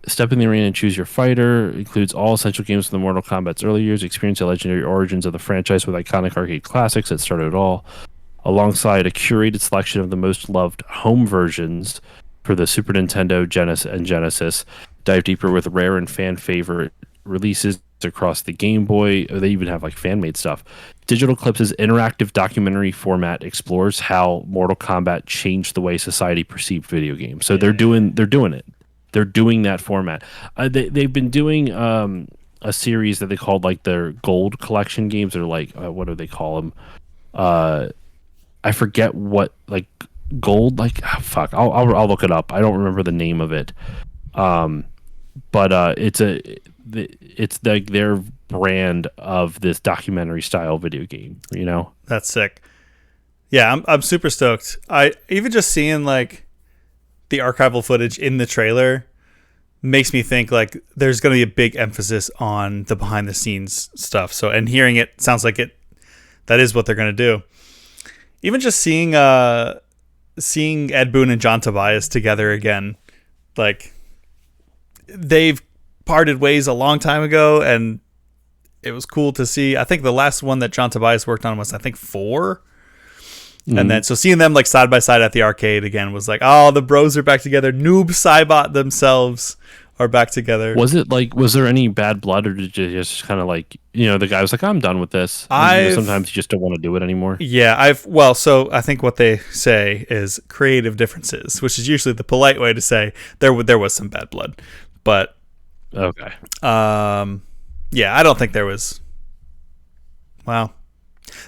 Step in the arena and choose your fighter. Includes all essential games from the Mortal Kombat's early years. Experience the legendary origins of the franchise with iconic arcade classics that started it all, alongside a curated selection of the most loved home versions for the Super Nintendo, Genesis. Dive deeper with rare and fan favorite releases across the Game Boy. They even have like fan-made stuff. Digital Clips' interactive documentary format explores how Mortal Kombat changed the way society perceived video games. So they're doing it. They're doing that format. They've been doing a series that they called like their Gold collection games, or like what do they call them? I forget what, like Gold. Like fuck, I'll look it up. I don't remember the name of it. But it's like their brand of this documentary style video game. That's sick. Yeah, I'm super stoked. I even just seeing like the archival footage in the trailer makes me think like there's going to be a big emphasis on the behind the scenes stuff. So, and hearing it sounds like that is what they're going to do. Even just seeing Ed Boon and John Tobias together again, like they've parted ways a long time ago, and it was cool to see. I think the last one that John Tobias worked on was 4. And then, so seeing them like side by side at the arcade again was like, oh, the bros are back together. Noob Saibot themselves are back together. Was there any bad blood, or did you just kind of like, the guy was like, I'm done with this? Sometimes you just don't want to do it anymore. Yeah, so I think what they say is creative differences, which is usually the polite way to say there was some bad blood. But okay. Yeah, I don't think there was. Well,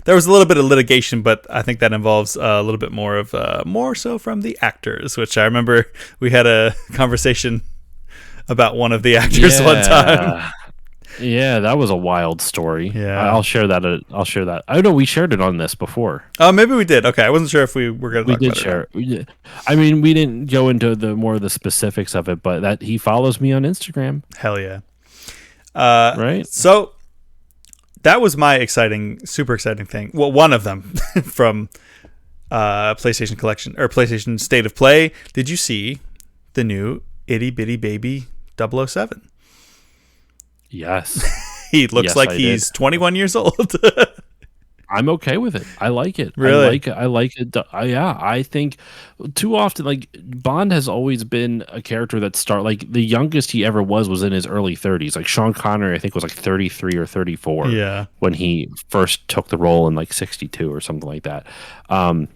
there was a little bit of litigation, but I think that involves a little bit more so from the actors, which I remember we had a conversation about one of the actors one time. Yeah, that was a wild story. Yeah, I'll share that. I know we shared it on this before. Oh, maybe we did. Okay, I wasn't sure if we were going to talk about it. We did share it. I mean, we didn't go into the more of the specifics of it, but that he follows me on Instagram. Hell yeah. Right. So that was my super exciting thing. Well, one of them from PlayStation Collection or PlayStation State of Play. Did you see the new Itty Bitty Baby 007? Yes. He looks like he's 21 years old. I'm okay with it. I like it. Really? I like it. Yeah, I think too often, like, Bond has always been a character that like the youngest he ever was in his early 30s. Like Sean Connery, I think was like 33 or 34 when he first took the role in like 62 or something like that. And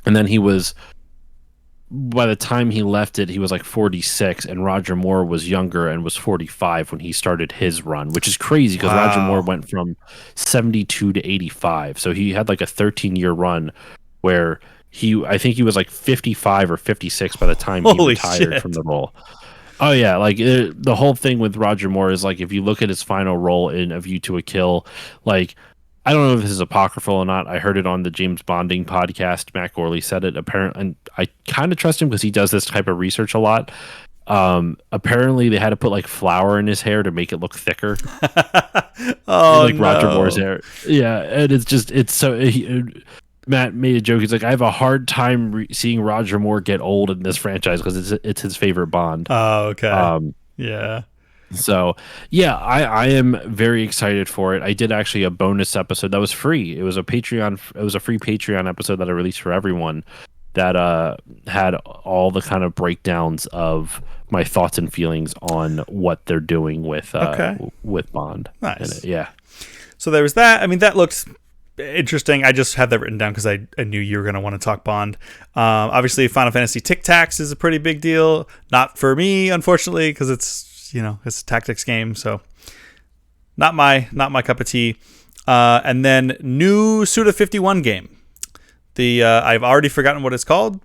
then he was, by the time he left it, he was like 46, and Roger Moore was younger and was 45 when he started his run, which is crazy because Roger Moore went from 72 to 85. So he had like a 13-year run where I think he was like 55 or 56 by the time he retired from the role. Oh yeah, like the whole thing with Roger Moore is like, if you look at his final role in A View to a Kill, like, I don't know if this is apocryphal or not. I heard it on the James Bonding podcast. Matt Gorley said it. Apparently, and I kind of trust him because he does this type of research a lot. Apparently, they had to put like flour in his hair to make it look thicker. Roger Moore's hair. Yeah, and it's so. Matt made a joke. He's like, I have a hard time seeing Roger Moore get old in this franchise because it's his favorite Bond. Oh, okay. Yeah. So yeah, I am very excited for it. I did actually a bonus episode that was free. It was a free Patreon episode that I released for everyone that had all the kind of breakdowns of my thoughts and feelings on what they're doing with Bond. Nice. Yeah. So there was that. I mean, that looks interesting. I just had that written down because I knew you were going to want to talk Bond. Obviously, Final Fantasy Tic Tacs is a pretty big deal. Not for me, unfortunately, because it's a tactics game, so not my cup of tea. And then new Suda 51 game. I've already forgotten what it's called,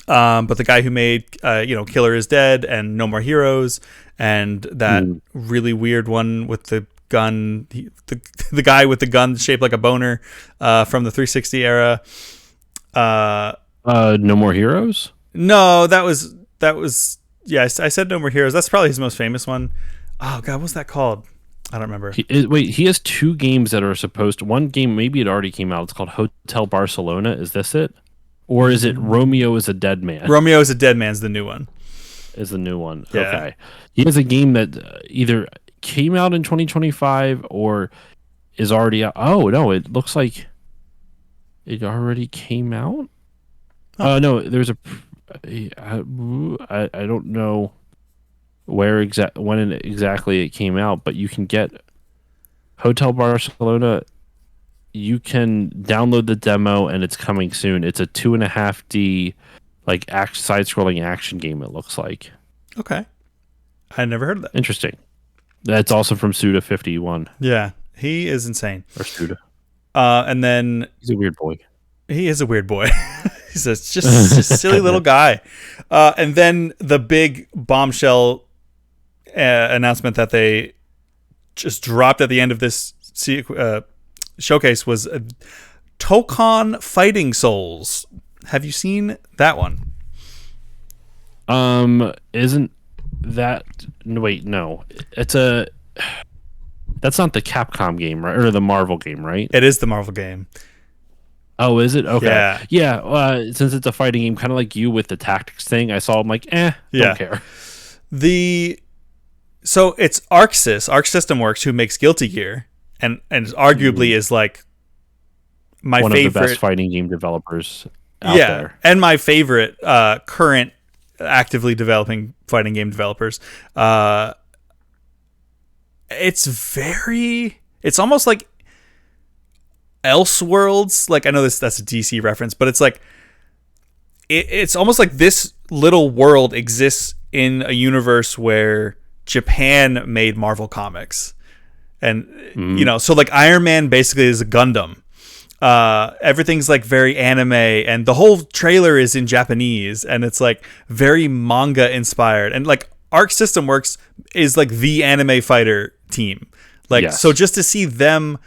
but the guy who made Killer is Dead and No More Heroes and that really weird one with the gun, the guy with the gun shaped like a boner from the 360 era. No More Heroes? No, that was. Yeah, I said No More Heroes. That's probably his most famous one. Oh, God, what's that called? I don't remember. He has two games that are supposed to... One game, maybe it already came out. It's called Hotel Barcelona. Is this it? Or is it Romeo is a Dead Man? Romeo is a Dead Man's the new one. Is the new one. Yeah. Okay. He has a game that either came out in 2025 or is already out. Oh, no, it looks like it already came out? Oh, no, there's a... I don't know when exactly it came out, but you can get Hotel Barcelona. You can download the demo, and it's coming soon. It's a 2.5D like side-scrolling action game. It looks like. Okay, I never heard of that. Interesting. That's also from Suda 51. Yeah, he is insane. Or Suda. And then he's a weird boy. He is a weird boy. He's just a silly little guy. And then the big bombshell announcement that they just dropped at the end of this showcase was Tokon Fighting Souls. Have you seen that one? Isn't that... Wait, no. That's not the Capcom game, right? Or the Marvel game, right? It is the Marvel game. Oh, is it? Okay. Yeah. Since it's a fighting game, kind of like you with the tactics thing, I saw I'm like, don't care. So it's Arc System Works, who makes Guilty Gear, and arguably is like one of the best fighting game developers out there. And my favorite current actively developing fighting game developers. It's almost like Elseworlds. Like, I know that's a DC reference, but it's like it's almost like this little world exists in a universe where Japan made Marvel Comics. And, so like Iron Man basically is a Gundam. Everything's like very anime, and the whole trailer is in Japanese, and it's like very manga inspired. And like Arc System Works is like the anime fighter team. Like, yes. So just to see them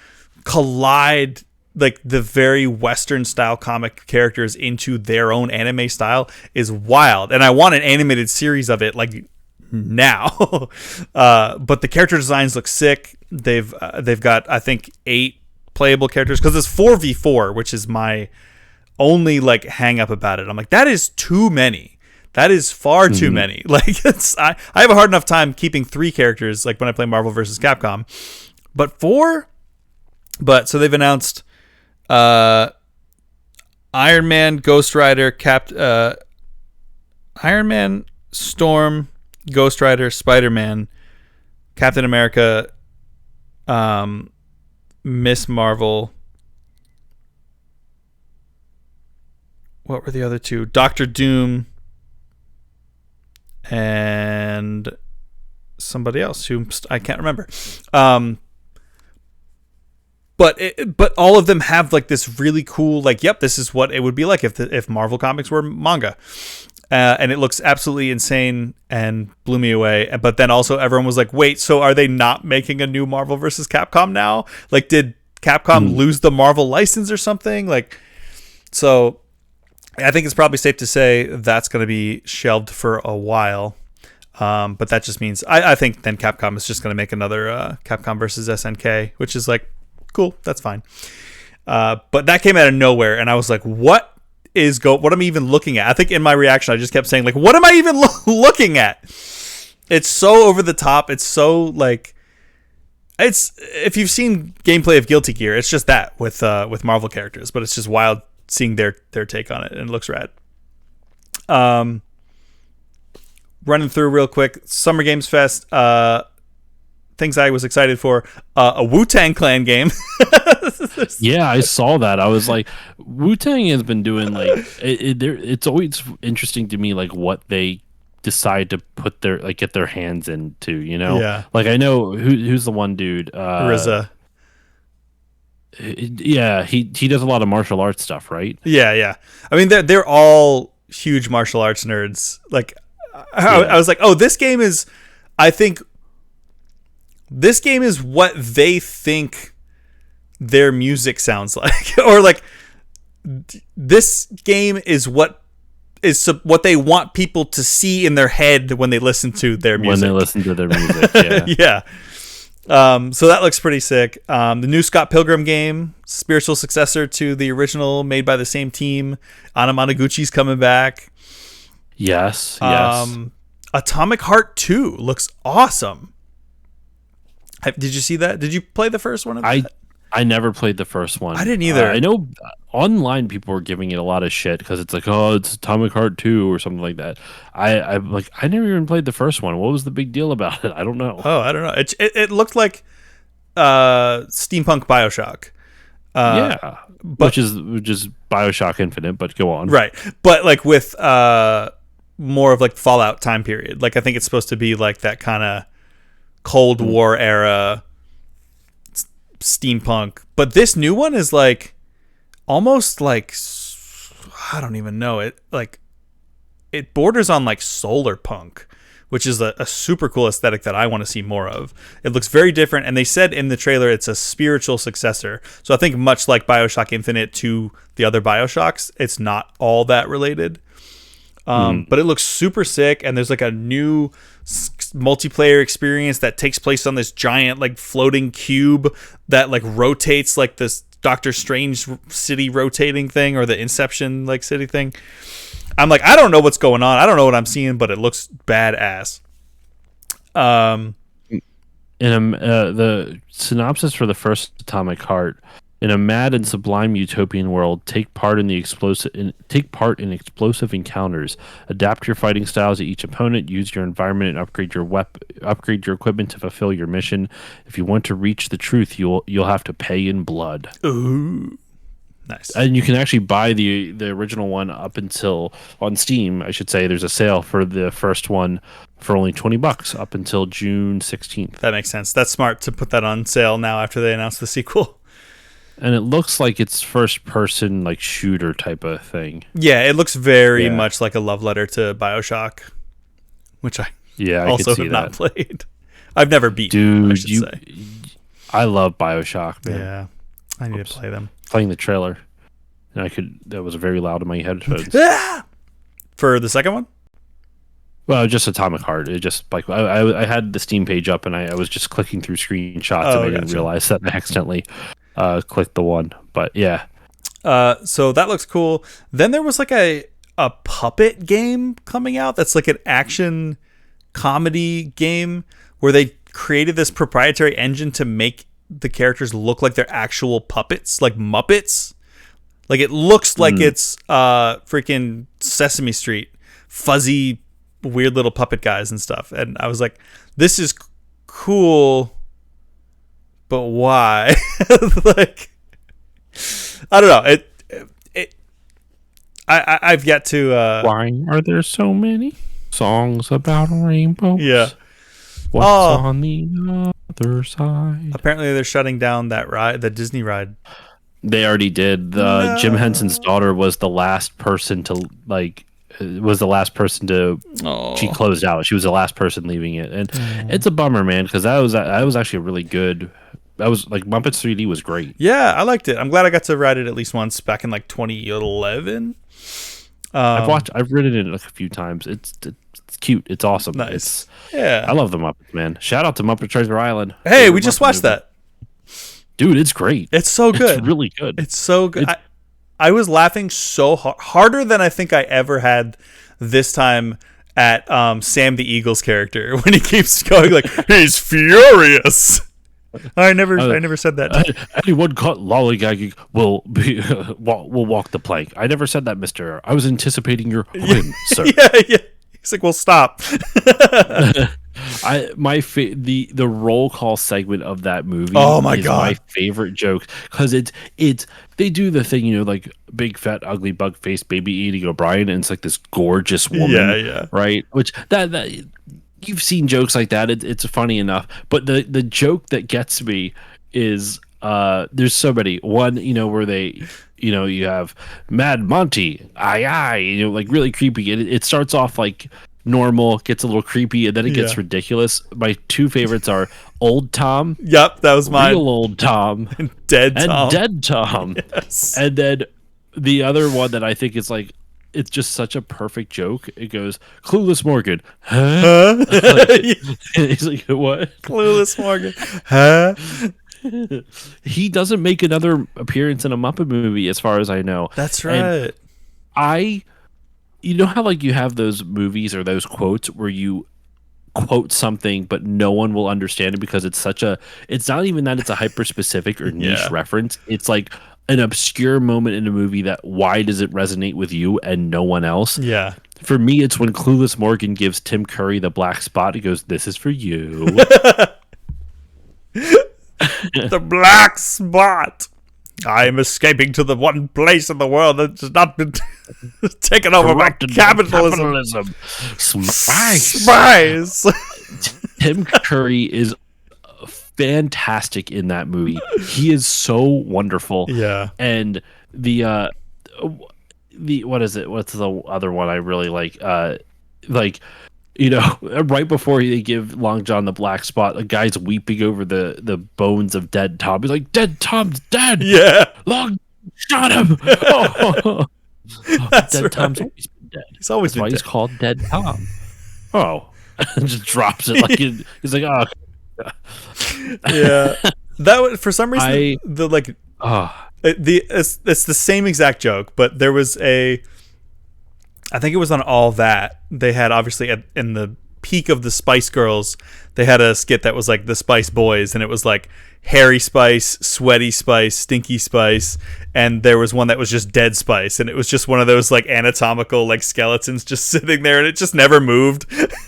collide like the very Western style comic characters into their own anime style is wild. And I want an animated series of it like now. But the character designs look sick. They've got, I think, 8 playable characters, because it's 4v4, which is my only like hang up about it. I'm like, that is too many. That is far too many. Like, I have a hard enough time keeping 3 characters like when I play Marvel vs. Capcom, but 4. But so they've announced Iron Man, Ghost Rider, Iron Man, Storm, Ghost Rider, Spider-Man, Captain America, Miss Marvel. What were the other 2? Doctor Doom and somebody else who I can't remember. But all of them have like this really cool, like, yep, this is what it would be like if Marvel Comics were manga. And it looks absolutely insane and blew me away. But then also everyone was like, wait, so are they not making a new Marvel versus Capcom now? Like, did Capcom lose the Marvel license or something? Like, so I think it's probably safe to say that's going to be shelved for a while. But that just means I think then Capcom is just going to make another Capcom versus SNK, which is like, cool, that's fine. But that came out of nowhere, and I was like, what am I even looking at? I think in my reaction I just kept saying, like, what am I even looking at? It's so over the top. It's so like, it's, if you've seen gameplay of Guilty Gear, it's just that with Marvel characters, but it's just wild seeing their take on it, and it looks rad. Running through real quick, Summer Games Fest, things I was excited for, a Wu-Tang Clan game. Yeah, I saw that. I was like, Wu-Tang has been doing like it's always interesting to me, like what they decide to put get their hands into, Yeah. Like, I know who's the one dude, RZA. Yeah, he does a lot of martial arts stuff, right? Yeah. I mean, they're all huge martial arts nerds. Like, I was like, oh, this game is what they think their music sounds like. Or like, this game is what they want people to see in their head when they listen to their music. When they listen to their music, yeah. So that looks pretty sick. The new Scott Pilgrim game, spiritual successor to the original, made by the same team. Anamanaguchi's coming back. Yes. Atomic Heart 2 looks awesome. Did you see that? Did you play the first one? I never played the first one. I didn't either. I know online people were giving it a lot of shit because it's like, oh, it's Atomic Heart 2 or something like that. I never even played the first one. What was the big deal about it? I don't know. Oh, I don't know. It looked like steampunk BioShock. Yeah, which is BioShock Infinite, but go on. Right, but like with more of like Fallout time period. Like, I think it's supposed to be like that kind of Cold War era steampunk, but this new one is like almost like, I don't even know, it like it borders on like solar punk, which is a super cool aesthetic that I want to see more of. It looks very different, and they said in the trailer it's a spiritual successor, so I think much like BioShock Infinite to the other BioShocks, it's not all that related. But it looks super sick, and there's like a new multiplayer experience that takes place on this giant like floating cube that like rotates, like this Doctor Strange city rotating thing, or the Inception like city thing. I'm like, I don't know what's going on. I don't know what I'm seeing, but it looks badass. The synopsis for the first Atomic Heart In a mad and sublime utopian world, take part in explosive encounters. Adapt your fighting styles to each opponent. Use your environment and upgrade your equipment to fulfill your mission. If you want to reach the truth, you'll have to pay in blood. Ooh, nice. And you can actually buy the original one up until on Steam. I should say there's a sale for the first one for only $20 up until June 16th. That makes sense. That's smart to put that on sale now after they announce the sequel. And it looks like it's first person like shooter type of thing. Yeah, it looks very much like a love letter to BioShock, which I also have not played. I've never beaten, I should say. I love BioShock, man. Yeah. I need to play them. Playing the trailer. And that was very loud in my headphones. For the second one? Well, just Atomic Heart. It just like I had the Steam page up and I was just clicking through screenshots and I didn't realize that I accidentally clicked the one. But yeah. So that looks cool. Then there was like a puppet game coming out that's like an action comedy game where they created this proprietary engine to make the characters look like they're actual puppets, like Muppets. Like it looks like it's freaking Sesame Street, fuzzy, weird little puppet guys and stuff. And I was like, this is cool, but why? Like, I don't know. I've yet to. Why are there so many songs about rainbows? Yeah. What's on the other side? Apparently, they're shutting down that ride, the Disney ride. They already did. Jim Henson's daughter was the last person to She closed out. She was the last person leaving it, and it's a bummer, man, because that was actually a really good. That was like Muppets 3D was great. Yeah, I liked it. I'm glad I got to ride it at least once back in like 2011. I've ridden it a few times. It's cute. It's awesome. Nice. I love the Muppets, man. Shout out to Muppet Treasure Island. Hey, we just watched that. Dude, it's great. It's so good. It's really good. It's so good. I was laughing so hard, harder than I think I ever had this time at Sam the Eagle's character when he keeps going like he's furious. I never said that. Anyone caught lollygagging will walk the plank. I never said that, Mister. I was anticipating your whim, sir. Yeah. He's like, well, stop. The roll call segment of that movie. Oh my god, my favorite joke because they do the thing, you know, like big fat ugly bug faced baby eating O'Brien, and it's like this gorgeous woman, right? Which that you've seen jokes like that. It's funny enough, but the joke that gets me is there's so many. One, you know, where they. You know, you have Mad Monty, aye, you know, like really creepy. It starts off like normal, gets a little creepy, and then it gets ridiculous. My two favorites are Old Tom. Yep, that was mine. Real Old Tom. And Dead Tom. Yes. And then the other one that I think is like, it's just such a perfect joke. It goes, Clueless Morgan. Huh? He's like, what? Clueless Morgan. Huh? He doesn't make another appearance in a Muppet movie, as far as I know. That's right. And you know how like you have those movies or those quotes where you quote something, but no one will understand it because it's not even that it's a hyper specific or niche reference. It's like an obscure moment in a movie that why does it resonate with you and no one else? Yeah. For me, it's when Clueless Morgan gives Tim Curry the black spot. He goes, "This is for you." The black spot. I am escaping to the one place in the world that has not been taken over by capitalism. Spies. Tim Curry is fantastic in that movie. He is so wonderful. Yeah. And the what is it? What's the other one I really like? You know, right before they give Long John the black spot, a guy's weeping over the bones of dead Tom. He's like, "Dead Tom's dead. Yeah, Long shot him." Dead right. Tom's always been dead. He's always That's been why dead. He's called Dead Tom. Just drops it like he's like, "Oh." Yeah, that for some reason it's the same exact joke, but there was I think it was on All That. They had obviously in the peak of the Spice Girls, they had a skit that was like the Spice Boys, and it was like Hairy Spice, Sweaty Spice, Stinky Spice, and there was one that was just Dead Spice, and it was just one of those like anatomical like skeletons just sitting there, and it just never moved.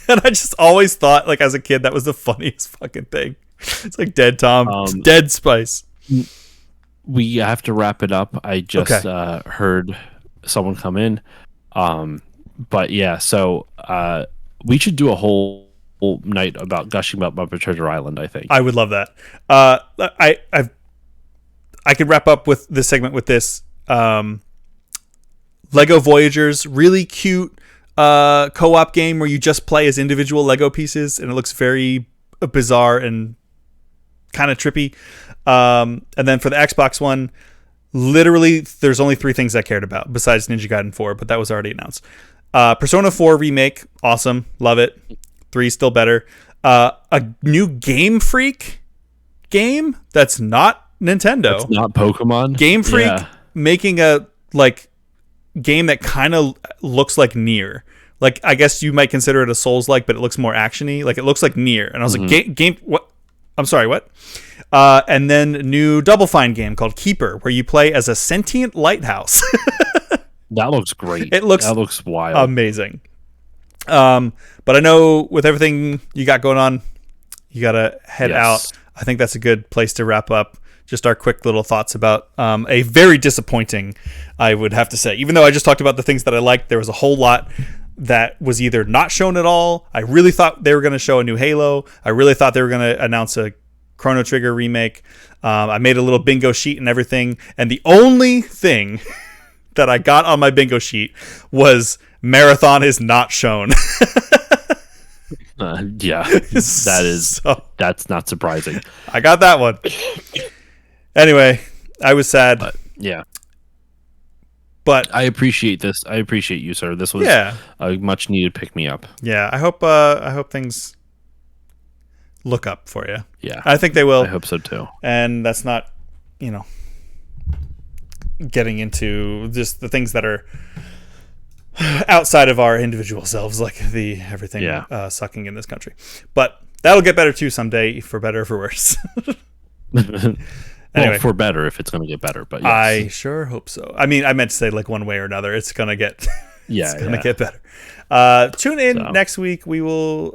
And I just always thought, like as a kid, that was the funniest fucking thing. It's like Dead Tom, Dead Spice. We have to wrap it up. I just heard someone come in. But yeah, so we should do a whole night about gushing about Muppet Treasure Island, I think. I would love that. I could wrap up with this segment with this. Lego Voyagers, really cute co-op game where you just play as individual Lego pieces, and it looks very bizarre and kind of trippy. And then for the Xbox One, literally there's only 3 things I cared about besides Ninja Gaiden 4, but that was already announced. Persona 4 remake, awesome, love it. 3 still better. A new Game Freak game that's not Nintendo. That's not Pokemon. Game Freak making a like game that kind of looks like Nier. Like I guess you might consider it a Souls-like, but it looks more actiony. Like it looks like Nier. And I was like, game what? I'm sorry, what? And then new Double Fine game called Keeper, where you play as a sentient lighthouse. That looks great. That looks wild. Amazing. But I know with everything you got going on, you got to head out. I think that's a good place to wrap up. Just our quick little thoughts about a very disappointing, I would have to say. Even though I just talked about the things that I liked, there was a whole lot that was either not shown at all. I really thought they were going to show a new Halo. I really thought they were going to announce a Chrono Trigger remake. I made a little bingo sheet and everything. And the only thing that I got on my bingo sheet was Marathon is not shown. That's not surprising. I got that one. Anyway, I was sad. But I appreciate this. I appreciate you, sir. This was a much needed pick me up. Yeah, I hope things look up for you. Yeah, I think they will. I hope so too. And that's not, getting into just the things that are outside of our individual selves, like the everything sucking in this country. But that'll get better too someday, for better or for worse. Anyway, for better if it's going to get better, but yes. I sure hope so. I mean, I meant to say like one way or another, it's going to get get better. Tune in next week. We will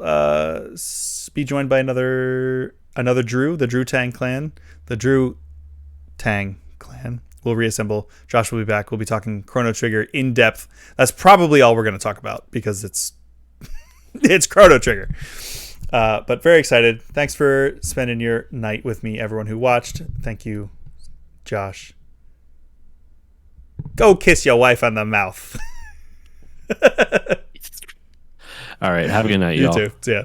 be joined by another Drew, the Drew Tang clan. The Drew Tang clan will reassemble. Josh will be back. We'll be talking Chrono Trigger in depth. That's probably all we're going to talk about because it's Chrono Trigger. But very excited. Thanks for spending your night with me, everyone who watched. Thank you, Josh. Go kiss your wife on the mouth. All right. Have a good night, y'all. You too. See ya.